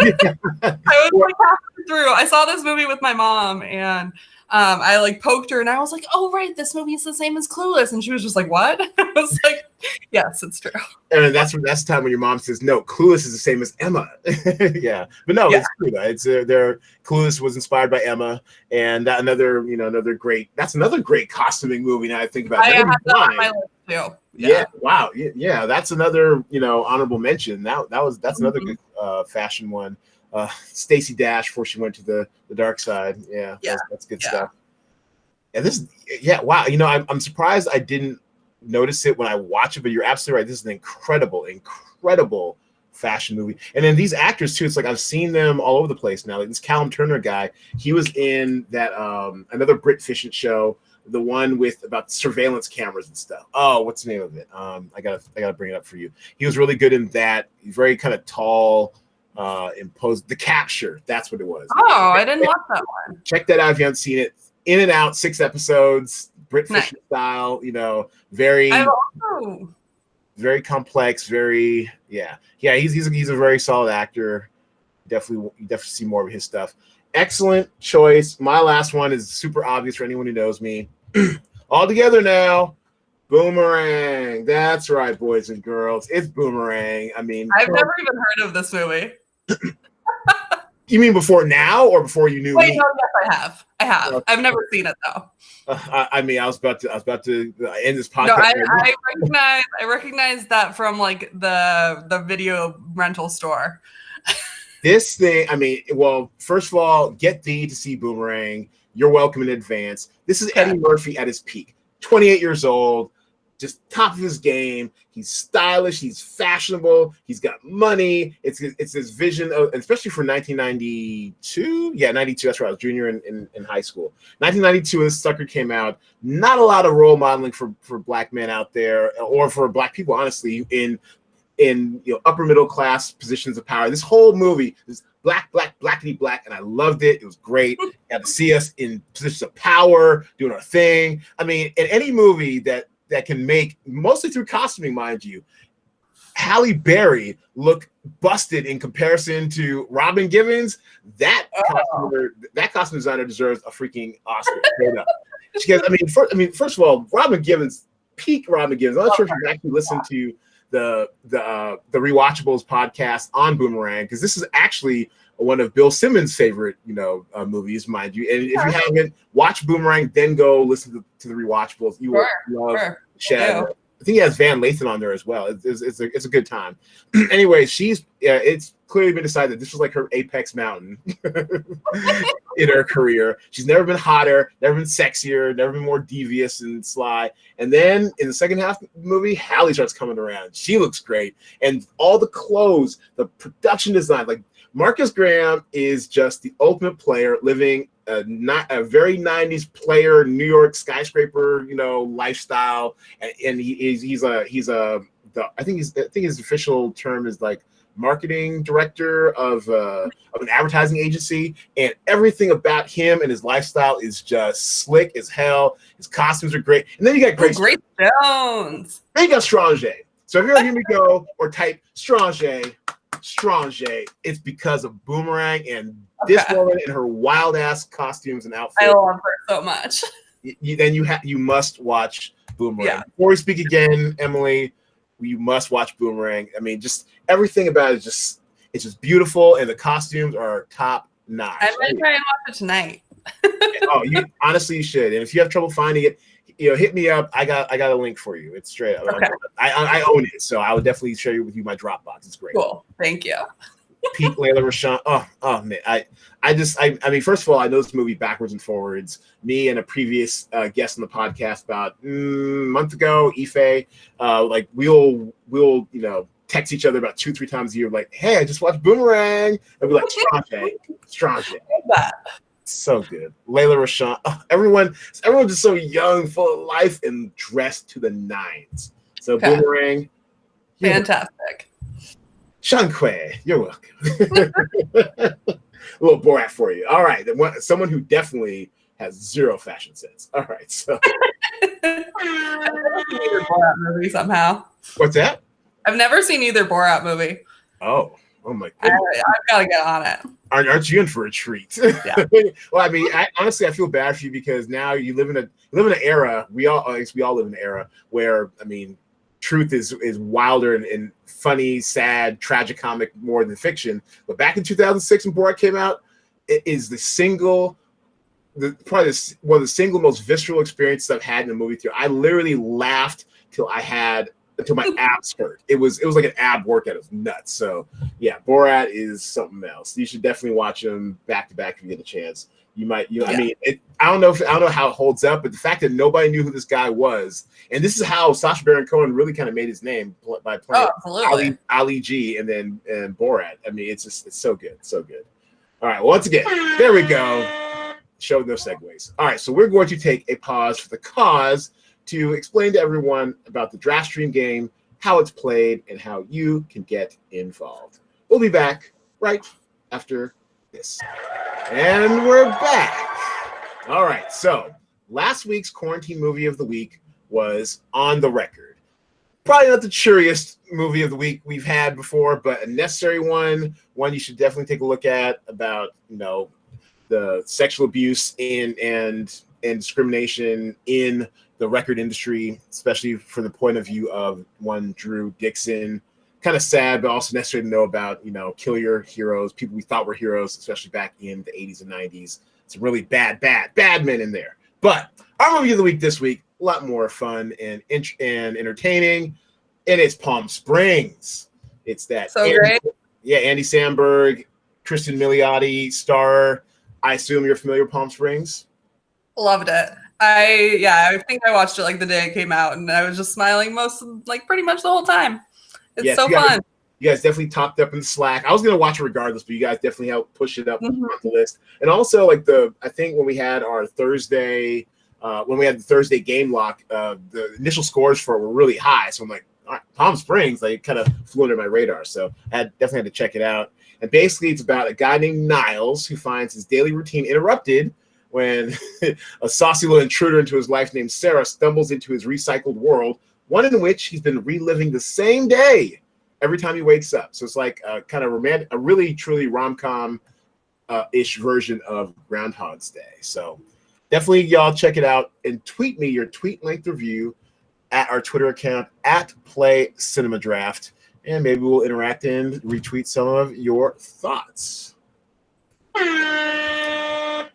was like halfway through. I saw this movie with my mom, and I like poked her, and I was like, "Oh, right, this movie is the same as Clueless," and she was just like, "What?" I was like, "Yes, it's true." And that's the time when your mom says, "No, Clueless is the same as Emma." Yeah, but no, it's true. It's their Clueless was inspired by Emma, and that another great costuming movie. Now I think about it. I have that on my list too. Yeah. Wow. Yeah. That's another, honorable mention. That's another good fashion one. Stacey Dash before she went to the dark side. Yeah. That's good stuff. And wow. I'm surprised I didn't notice it when I watch it, but you're absolutely right. This is an incredible fashion movie. And then these actors too, it's like I've seen them all over the place now. Like this Callum Turner guy, he was in that another Brit Fishing show. The one with about surveillance cameras and stuff. Oh, what's the name of it? I gotta bring it up for you. He was really good in that. He's very kind of tall, imposed. The Capture, that's what it was. Oh, I didn't watch that one. Check that out if you haven't seen it. In and Out, 6 episodes, Brit Fisher style. Very complex. Very He's a very solid actor. You definitely see more of his stuff. Excellent choice. My last one is super obvious for anyone who knows me. All together now. Boomerang. That's right, boys and girls. It's Boomerang. I mean, I've never even heard of this movie. You mean before now or before you knew me? No, yes, I have. Okay. I've never seen it though. I was about to end this podcast. No, I recognize that from like the video rental store. This thing, first of all, get thee to see Boomerang. You're welcome in advance. This is Eddie Murphy at his peak. 28 years old, just top of his game. He's stylish. He's fashionable. He's got money. It's his vision of, especially for 1992. Yeah, 92. That's right. I was junior in high school. 1992, when this sucker came out. Not a lot of role modeling for black men out there, or for black people, honestly, in upper middle class positions of power. This whole movie is blackity black, and I loved it. It was great. You had to see us in positions of power, doing our thing. In any movie that can make, mostly through costuming, mind you, Halle Berry look busted in comparison to Robin Givens. That costume designer deserves a freaking Oscar. Because first of all, Robin Givens, peak Robin Givens. I'm not sure if you've actually listened to the Rewatchables podcast on Boomerang, because this is actually one of Bill Simmons' favorite movies, mind you. And if you haven't watched Boomerang, then go listen to the Rewatchables. You will love Shad. I think he has Van Lathan on there as well. It's a good time. Anyway, it's clearly been decided that this was like her apex mountain in her career. She's never been hotter, never been sexier, never been more devious and sly. And then in the second half of the movie, Halle starts coming around. She looks great. And all the clothes, the production design, like Marcus Graham is just the ultimate player, living a very 90s player, New York skyscraper, lifestyle. And I think his official term is like marketing director of an advertising agency, and everything about him and his lifestyle is just slick as hell. His costumes are great, and then you got Grace Jones. Then you got Strange. So if you ever hear me go or type Strange, it's because of Boomerang and this woman in her wild ass costumes and outfits. I love her so much. You must watch Boomerang. Yeah. Before we speak again, Emily, you must watch Boomerang. Just everything about it it's just beautiful, and the costumes are top notch. I'm gonna try and watch it tonight. You honestly should. And if you have trouble finding it, hit me up. I got a link for you. It's straight up. Okay. I own it, so I would definitely share with you my Dropbox. It's great. Cool. Thank you. Pete, Layla Rashawn. Oh man. I first of all, I know this movie backwards and forwards. Me and a previous guest on the podcast about a month ago, Ife, we'll text each other about 2-3 times a year, like, hey, I just watched Boomerang. And we're like, Strange. So good. Layla Rashawn. Oh, everyone's just so young, full of life, and dressed to the nines. So Boomerang. Fantastic. Shankwe, you're welcome. A little Borat for you. All right. Someone who definitely has zero fashion sense. All right, so I've never seen either Borat movie somehow. what's that? I've never seen either Borat movie. Oh my I've goodness. got to get on it. Aren't you in for a treat? Yeah. Well, I mean, honestly, I feel bad for you because now you live in an era. We all live in an era where, I mean, truth is wilder and funny, sad, tragicomic more than fiction. But back in 2006 when Borat came out, it is probably one of the single most visceral experiences I've had in a movie theater. I literally laughed until my abs hurt. It was like an ab workout. It was nuts. So yeah, Borat is something else. You should definitely watch them back to back if you get a chance. I mean, I don't know how it holds up, but the fact that nobody knew who this guy was, and this is how Sacha Baron Cohen really kind of made his name by playing Ali G and Borat. I mean, it's so good, so good. All right, well, once again, there we go. Show no segues. All right, so we're going to take a pause for the cause to explain to everyone about the DraftStream game, how it's played, and how you can get involved. We'll be back right after this. And we're back. All right, so last week's quarantine movie of the week was On the Record. Probably not the cheeriest movie of the week we've had before, but a necessary one you should definitely take a look at about, the sexual abuse and discrimination in the record industry, especially from the point of view of one Drew Dixon. Kind of sad, but also necessary to know about, kill your heroes, people we thought were heroes, especially back in the 80s and 90s. Some really bad men in there. But our movie of the week this week, a lot more fun and entertaining, and it's Palm Springs. It's that great. Yeah, Andy Samberg, Kristen Milioti star. I assume you're familiar with Palm Springs? Loved it. I think I watched it like the day it came out, and I was just smiling pretty much the whole time. It's so fun. You guys definitely topped up in Slack. I was gonna watch it regardless, but you guys definitely helped push it up on the list. And also, I think when we had our Thursday, the Thursday game lock, the initial scores for it were really high. So I'm like, all right, Palm Springs, kind of flew under my radar. So I definitely had to check it out. And basically, it's about a guy named Niles who finds his daily routine interrupted when a saucy little intruder into his life named Sarah stumbles into his recycled world, one in which he's been reliving the same day every time he wakes up. So it's like a kind of romantic, a really truly rom-com ish version of Groundhog's Day. So definitely y'all check it out and tweet me your tweet length review at our Twitter account at PlayCinemaDraft. And maybe we'll interact and retweet some of your thoughts.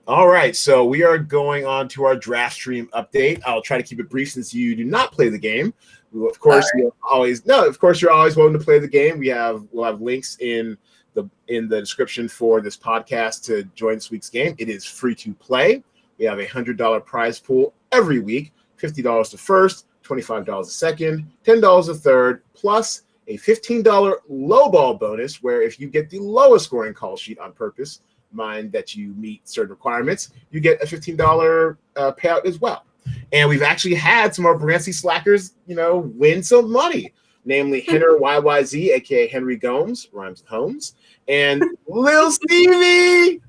All right, so we are going on to our DraftStream update. I'll try to keep it brief since you do not play the game. Of course, you're always welcome to play the game. We'll have links in the description for this podcast to join this week's game. It is free to play. We have a $100 prize pool every week, $50 to first, $25 a second, $10 a third, plus a $15 lowball bonus where if you get the lowest scoring call sheet on purpose, mind that you meet certain requirements, you get a $15 payout as well. And we've actually had some of our Brancy slackers, win some money, namely Henner YYZ, aka Henry Gomes, rhymes with Holmes, and Lil Stevie,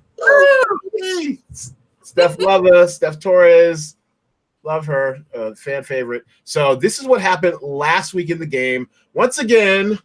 Steph Lova, Steph Torres, love her, fan favorite. So this is what happened last week in the game. Once again,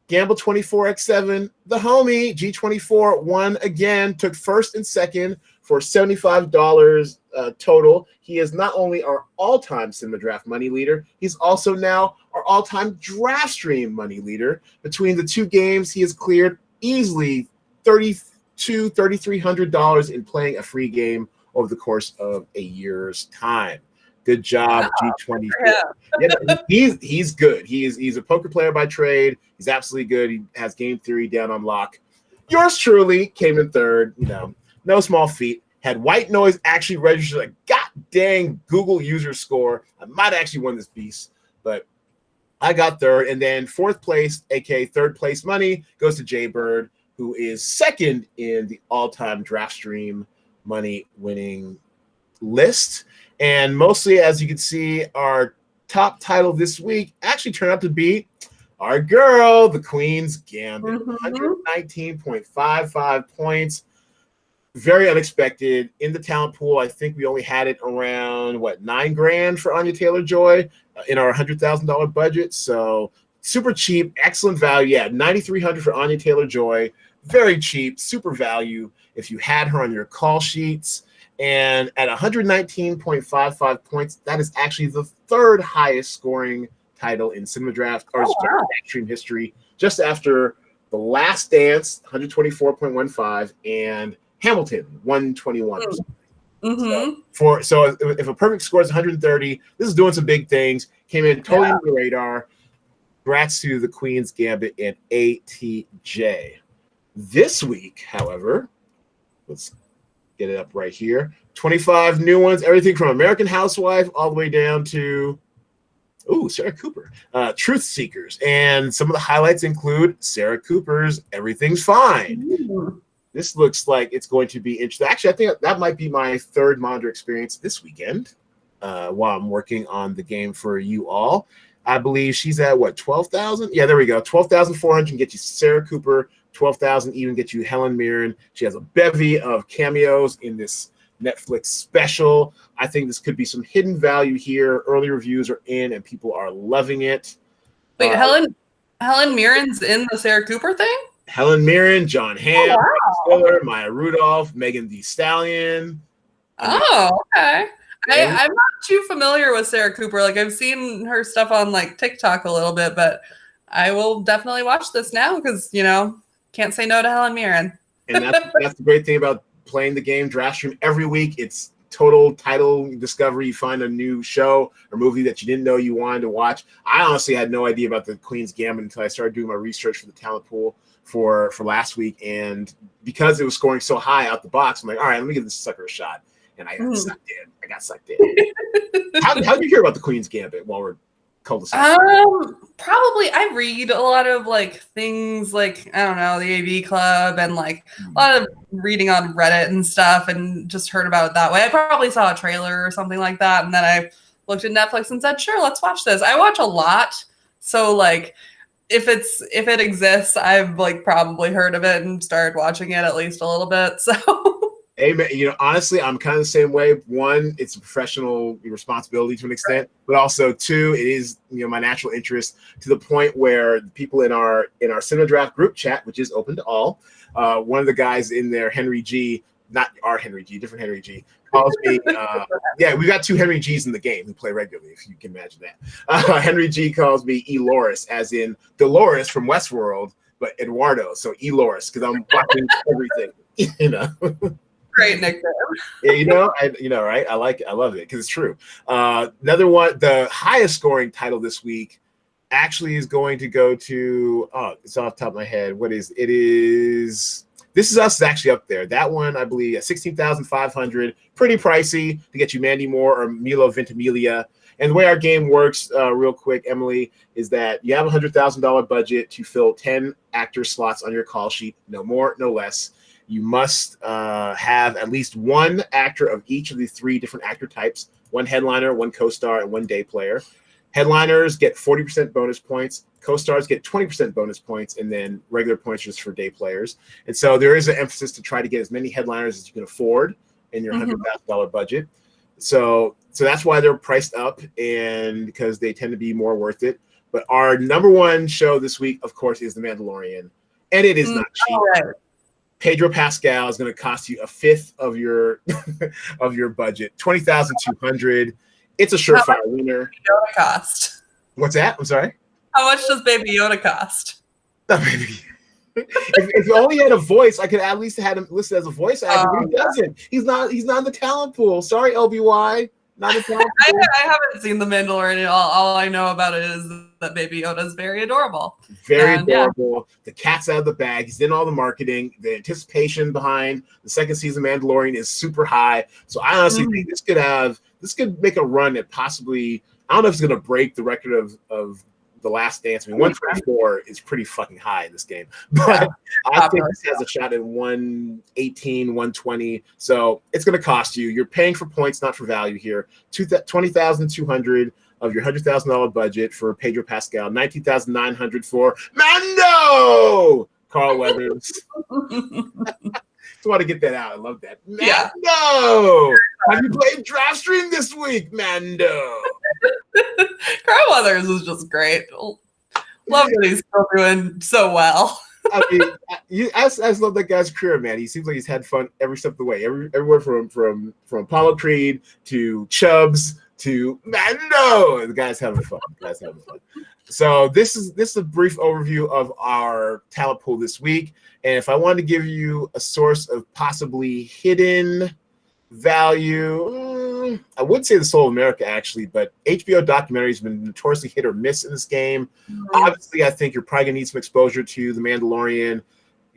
Gamble 24x7, the homie G24 won again, took first and second for $75 total. He is not only our all-time Cinema Draft money leader, he's also now our all-time DraftStream money leader. Between the two games, he has cleared easily $3,300 in playing a free game over the course of a year's time. Good job, G24. Yeah, he's good. He's a poker player by trade. He's absolutely good. He has game theory down on lock. Yours truly came in third. No small feat. Had white noise actually registered a god dang Google user score. I might have actually won this beast, but I got third. And then fourth place, aka third place money, goes to Jay Bird, who is second in the all-time DraftStream money winning list. And mostly, as you can see, our top title this week actually turned out to be our girl, the Queen's Gambit. 119.55 points. very unexpected. In the talent pool, I think we only had it around, $9,000 for Anya Taylor-Joy in our $100,000 budget. So super cheap, excellent value. Yeah, $9,300 for Anya Taylor-Joy. Very cheap, super value if you had her on your call sheets. And at 119.55 points, that is actually the third highest scoring title in Cinema Draft or DraftStream history, just after The Last Dance, 124.15, and Hamilton, 121. Mm-hmm. So if a perfect score is 130, this is doing some big things. Came in totally on the radar. Congrats to the Queen's Gambit and ATJ. This week, however, let's get it up right here. 25 new ones, everything from American Housewife all the way down to Sarah Cooper, Truth Seekers. And some of the highlights include Sarah Cooper's Everything's Fine. Ooh. This looks like it's going to be interesting. Actually, I think that might be my third monitor experience this weekend while I'm working on the game for you all. I believe she's at 12,000? Yeah, there we go. 12,400 can get you Sarah Cooper. 12,000 even get you Helen Mirren. She has a bevy of cameos in this Netflix special. I think this could be some hidden value here. Early reviews are in and people are loving it. Wait, Helen Mirren's in the Sarah Cooper thing? Helen Mirren, John Hamm, Stiller, Maya Rudolph, Megan Thee Stallion. Oh, okay. I'm not too familiar with Sarah Cooper. Like, I've seen her stuff on like TikTok a little bit, but I will definitely watch this now because, can't say no to Helen Mirren. And that's the great thing about playing the game DraftStream every week. It's total title discovery. You find a new show or movie that you didn't know you wanted to watch. I honestly had no idea about the Queen's Gambit until I started doing my research for the talent pool for last week. And because it was scoring so high out the box, I'm like, all right, let me give this sucker a shot. And I got sucked in. How did you hear about the Queen's Gambit while we're cul-de-sac? Probably I read a lot of like things like, I don't know, the AV Club and like a lot of reading on Reddit and stuff and just heard about it that way. I probably saw a trailer or something like that. And then I looked at Netflix and said, sure, let's watch this. I watch a lot. So like if it exists, I've like probably heard of it and started watching it at least a little bit. So Amen. Honestly, I'm kind of the same way. One, it's a professional responsibility to an extent, but also two, it is my natural interest to the point where the people in our Cinema Draft group chat, which is open to all, one of the guys in there, Henry G, not our Henry G, different Henry G, calls me. We got two Henry G's in the game who play regularly, if you can imagine that. Henry G calls me Eloris, as in Dolores from Westworld, but Eduardo, so Eloris, because I'm watching everything. Great nickname. Yeah, right? I like it. I love it because it's true. Another one, the highest scoring title this week actually is going to go to, it's off the top of my head. What is it? This Is Us is actually up there. That one, I believe, at 16,500, pretty pricey to get you Mandy Moore or Milo Ventimiglia. And the way our game works, real quick, Emily, is that you have a $100,000 budget to fill 10 actor slots on your call sheet, no more, no less. You must have at least one actor of each of the three different actor types, one headliner, one co-star, and one day player. Headliners get 40% bonus points. Co-stars get 20% bonus points, and then regular points just for day players. And so there is an emphasis to try to get as many headliners as you can afford in your $100,000 budget. So that's why they're priced up, and because they tend to be more worth it. But our number one show this week, of course, is The Mandalorian, and it is not cheap. Right. Pedro Pascal is going to cost you a fifth of your budget, $20,200. It's a surefire winner. Yoda cost? What's that? I'm sorry. How much does Baby Yoda cost? Oh, baby. if you only had a voice, I could at least have him listed as a voice actor, but he doesn't. He's not in the talent pool. Sorry, LBY. Not in the talent pool. I haven't seen The Mandalorian at all. All I know about it is that Baby Yoda is very adorable. Very adorable. Yeah. The cat's out of the bag. He's in all the marketing. The anticipation behind the second season of Mandalorian is super high. So I honestly think this could make a run at possibly, I don't know if it's going to break the record of The Last Dance. I mean, 124 is pretty fucking high in this game. But I think this has a shot at 118, 120. So it's going to cost you. You're paying for points, not for value here. $20,200 of your $100,000 budget for Pedro Pascal. $19,900 for Mando! Carl Weathers. want to get that out. I love that. Yeah. Mando! Have you played DraftStream this week, Mando? Carl Weathers is just great. Love that he's still doing so well. I mean, I just love that guy's career, man. He seems like he's had fun every step of the way. Everywhere from Apollo Creed to Chubbs to Mando. The guy's having fun. So this is a brief overview of our talent pool this week. And if I wanted to give you a source of possibly hidden value, I would say The Soul of America, actually, but HBO documentaries have been notoriously hit or miss in this game. Obviously, I think you're probably going to need some exposure to The Mandalorian.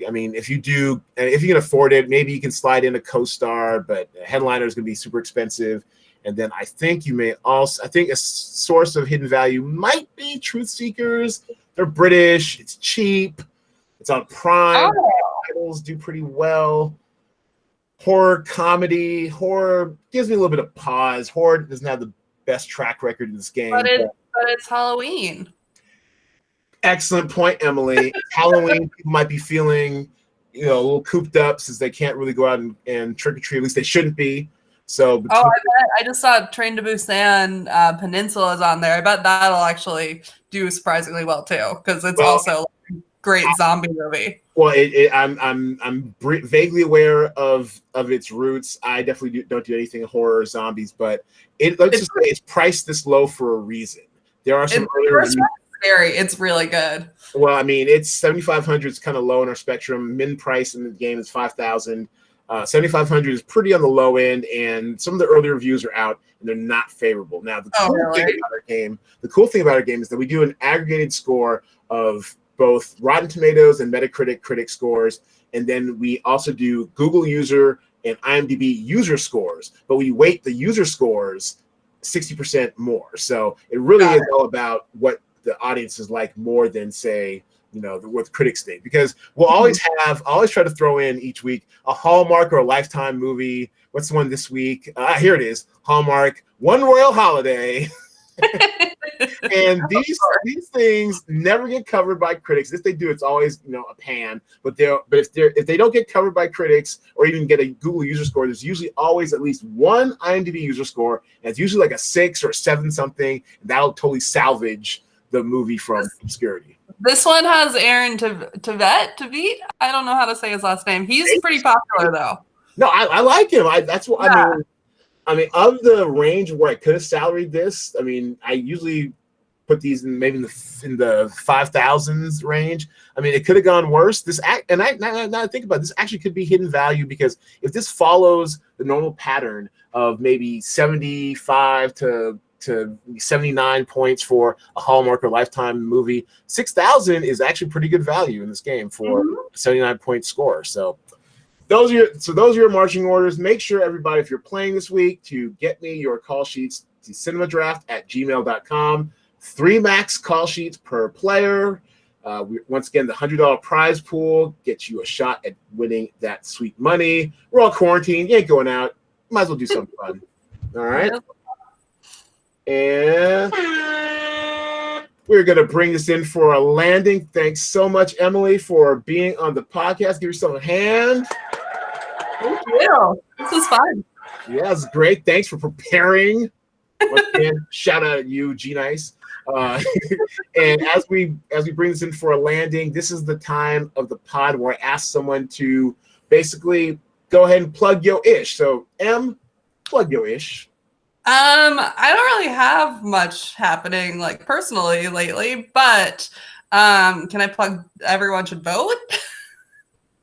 I mean, if you can afford it, maybe you can slide in a co-star, but a headliner is going to be super expensive. And then I think a source of hidden value might be Truth Seekers. They're British. It's cheap. It's on Prime. Titles do pretty well. Horror comedy. Horror gives me a little bit of pause. Horror doesn't have the best track record in this game. But it's Halloween. Excellent point, Emily. Halloween, people might be feeling, a little cooped up since they can't really go out and trick or treat. At least they shouldn't be. So, I just saw Train to Busan Peninsula is on there. I bet that'll actually do surprisingly well too, because it's also a great zombie movie. Well, I'm vaguely aware of its roots. I definitely don't do anything horror or zombies, but let's just say it's priced this low for a reason. There are some scary. It's really good. Well, I mean, it's 7,500 is kind of low in our spectrum. Min price in the game is 5,000. 7,500 is pretty on the low end, and some of the early reviews are out, and they're not favorable. Now, the cool thing about our game is that we do an aggregated score of both Rotten Tomatoes and Metacritic critic scores, and then we also do Google user and IMDb user scores, but we weight the user scores 60% more. So it really is all about what the audience is like more than, say, what critics think, because we'll always try to throw in each week a Hallmark or a Lifetime movie. What's the one this week? Here it is. Hallmark, One Royal Holiday. And these things never get covered by critics. If they do, it's always a pan. But if they don't get covered by critics or even get a Google user score, there's usually always at least one IMDb user score, and it's usually like a 6 or 7 something. And that'll totally salvage the movie from obscurity. This one has Aaron Tveit. I don't know how to say his last name. He's pretty popular though. No, I like him. I mean, of the range where I could have salaried this, I mean, I usually put these in maybe in the 5,000s range. I mean, it could have gone worse. Now I think about it, this actually could be hidden value, because if this follows the normal pattern of maybe 75 to 79 points for a Hallmark or Lifetime movie, 6,000 is actually pretty good value in this game for a 79-point score. So those are your marching orders. Make sure, everybody, if you're playing this week, to get me your call sheets to cinemadraft@gmail.com. 3 max call sheets per player. Once again, the $100 prize pool gets you a shot at winning that sweet money. We're all quarantined. You ain't going out. Might as well do something fun. All right. And we're going to bring this in for a landing. Thanks so much, Emily, for being on the podcast. Give yourself a hand. Thank you. This is fun. Yeah, it's great. Thanks for preparing. Once again, shout out at you, G Nice. And as we bring this in for a landing, this is the time of the pod where I ask someone to basically go ahead and plug your ish. So, Em, plug your ish. I don't really have much happening personally lately, but can I plug everyone should vote?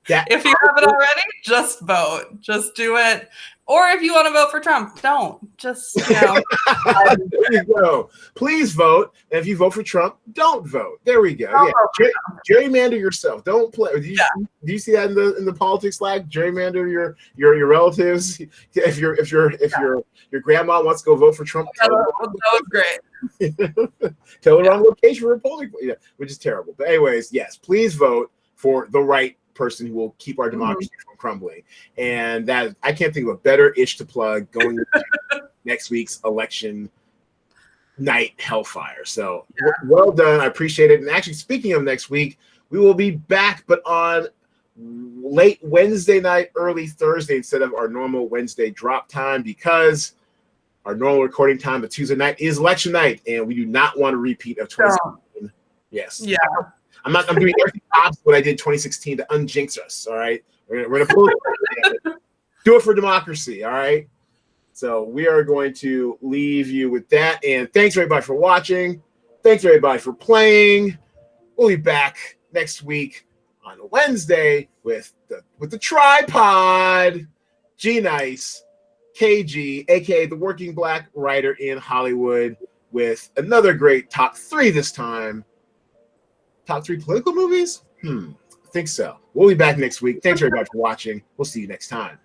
Yeah. If you haven't already, just vote. Just do it. Or if you want to vote for Trump, don't. Just, there you go. Please vote. And if you vote for Trump, don't vote. There we go. Yeah. Gerrymander yourself. Don't play. Do you see that in the politics flag? Gerrymander your relatives. If your grandma wants to go vote for Trump, that was great. Tell the wrong location for a polling place. Which is terrible. But anyways, yes, please vote for the right person who will keep our democracy from crumbling. And that, I can't think of a better ish to plug going into next week's election night hellfire. So well done. I appreciate it. And actually, speaking of next week, we will be back, but on late Wednesday night, early Thursday instead of our normal Wednesday drop time because our normal recording time of Tuesday night is election night, and we do not want a repeat of 2016. Yes. Yeah. I'm doing everything opposite what I did 2016 to unjinx us. All right. We're gonna pull it. Do it for democracy. All right. So we are going to leave you with that. And thanks everybody for watching. Thanks everybody for playing. We'll be back next week on Wednesday with the tripod. G Nice, KG, aka the working black writer in Hollywood, with another great top 3 this time. Top 3 political movies? I think so. We'll be back next week. Thanks everybody for watching. We'll see you next time.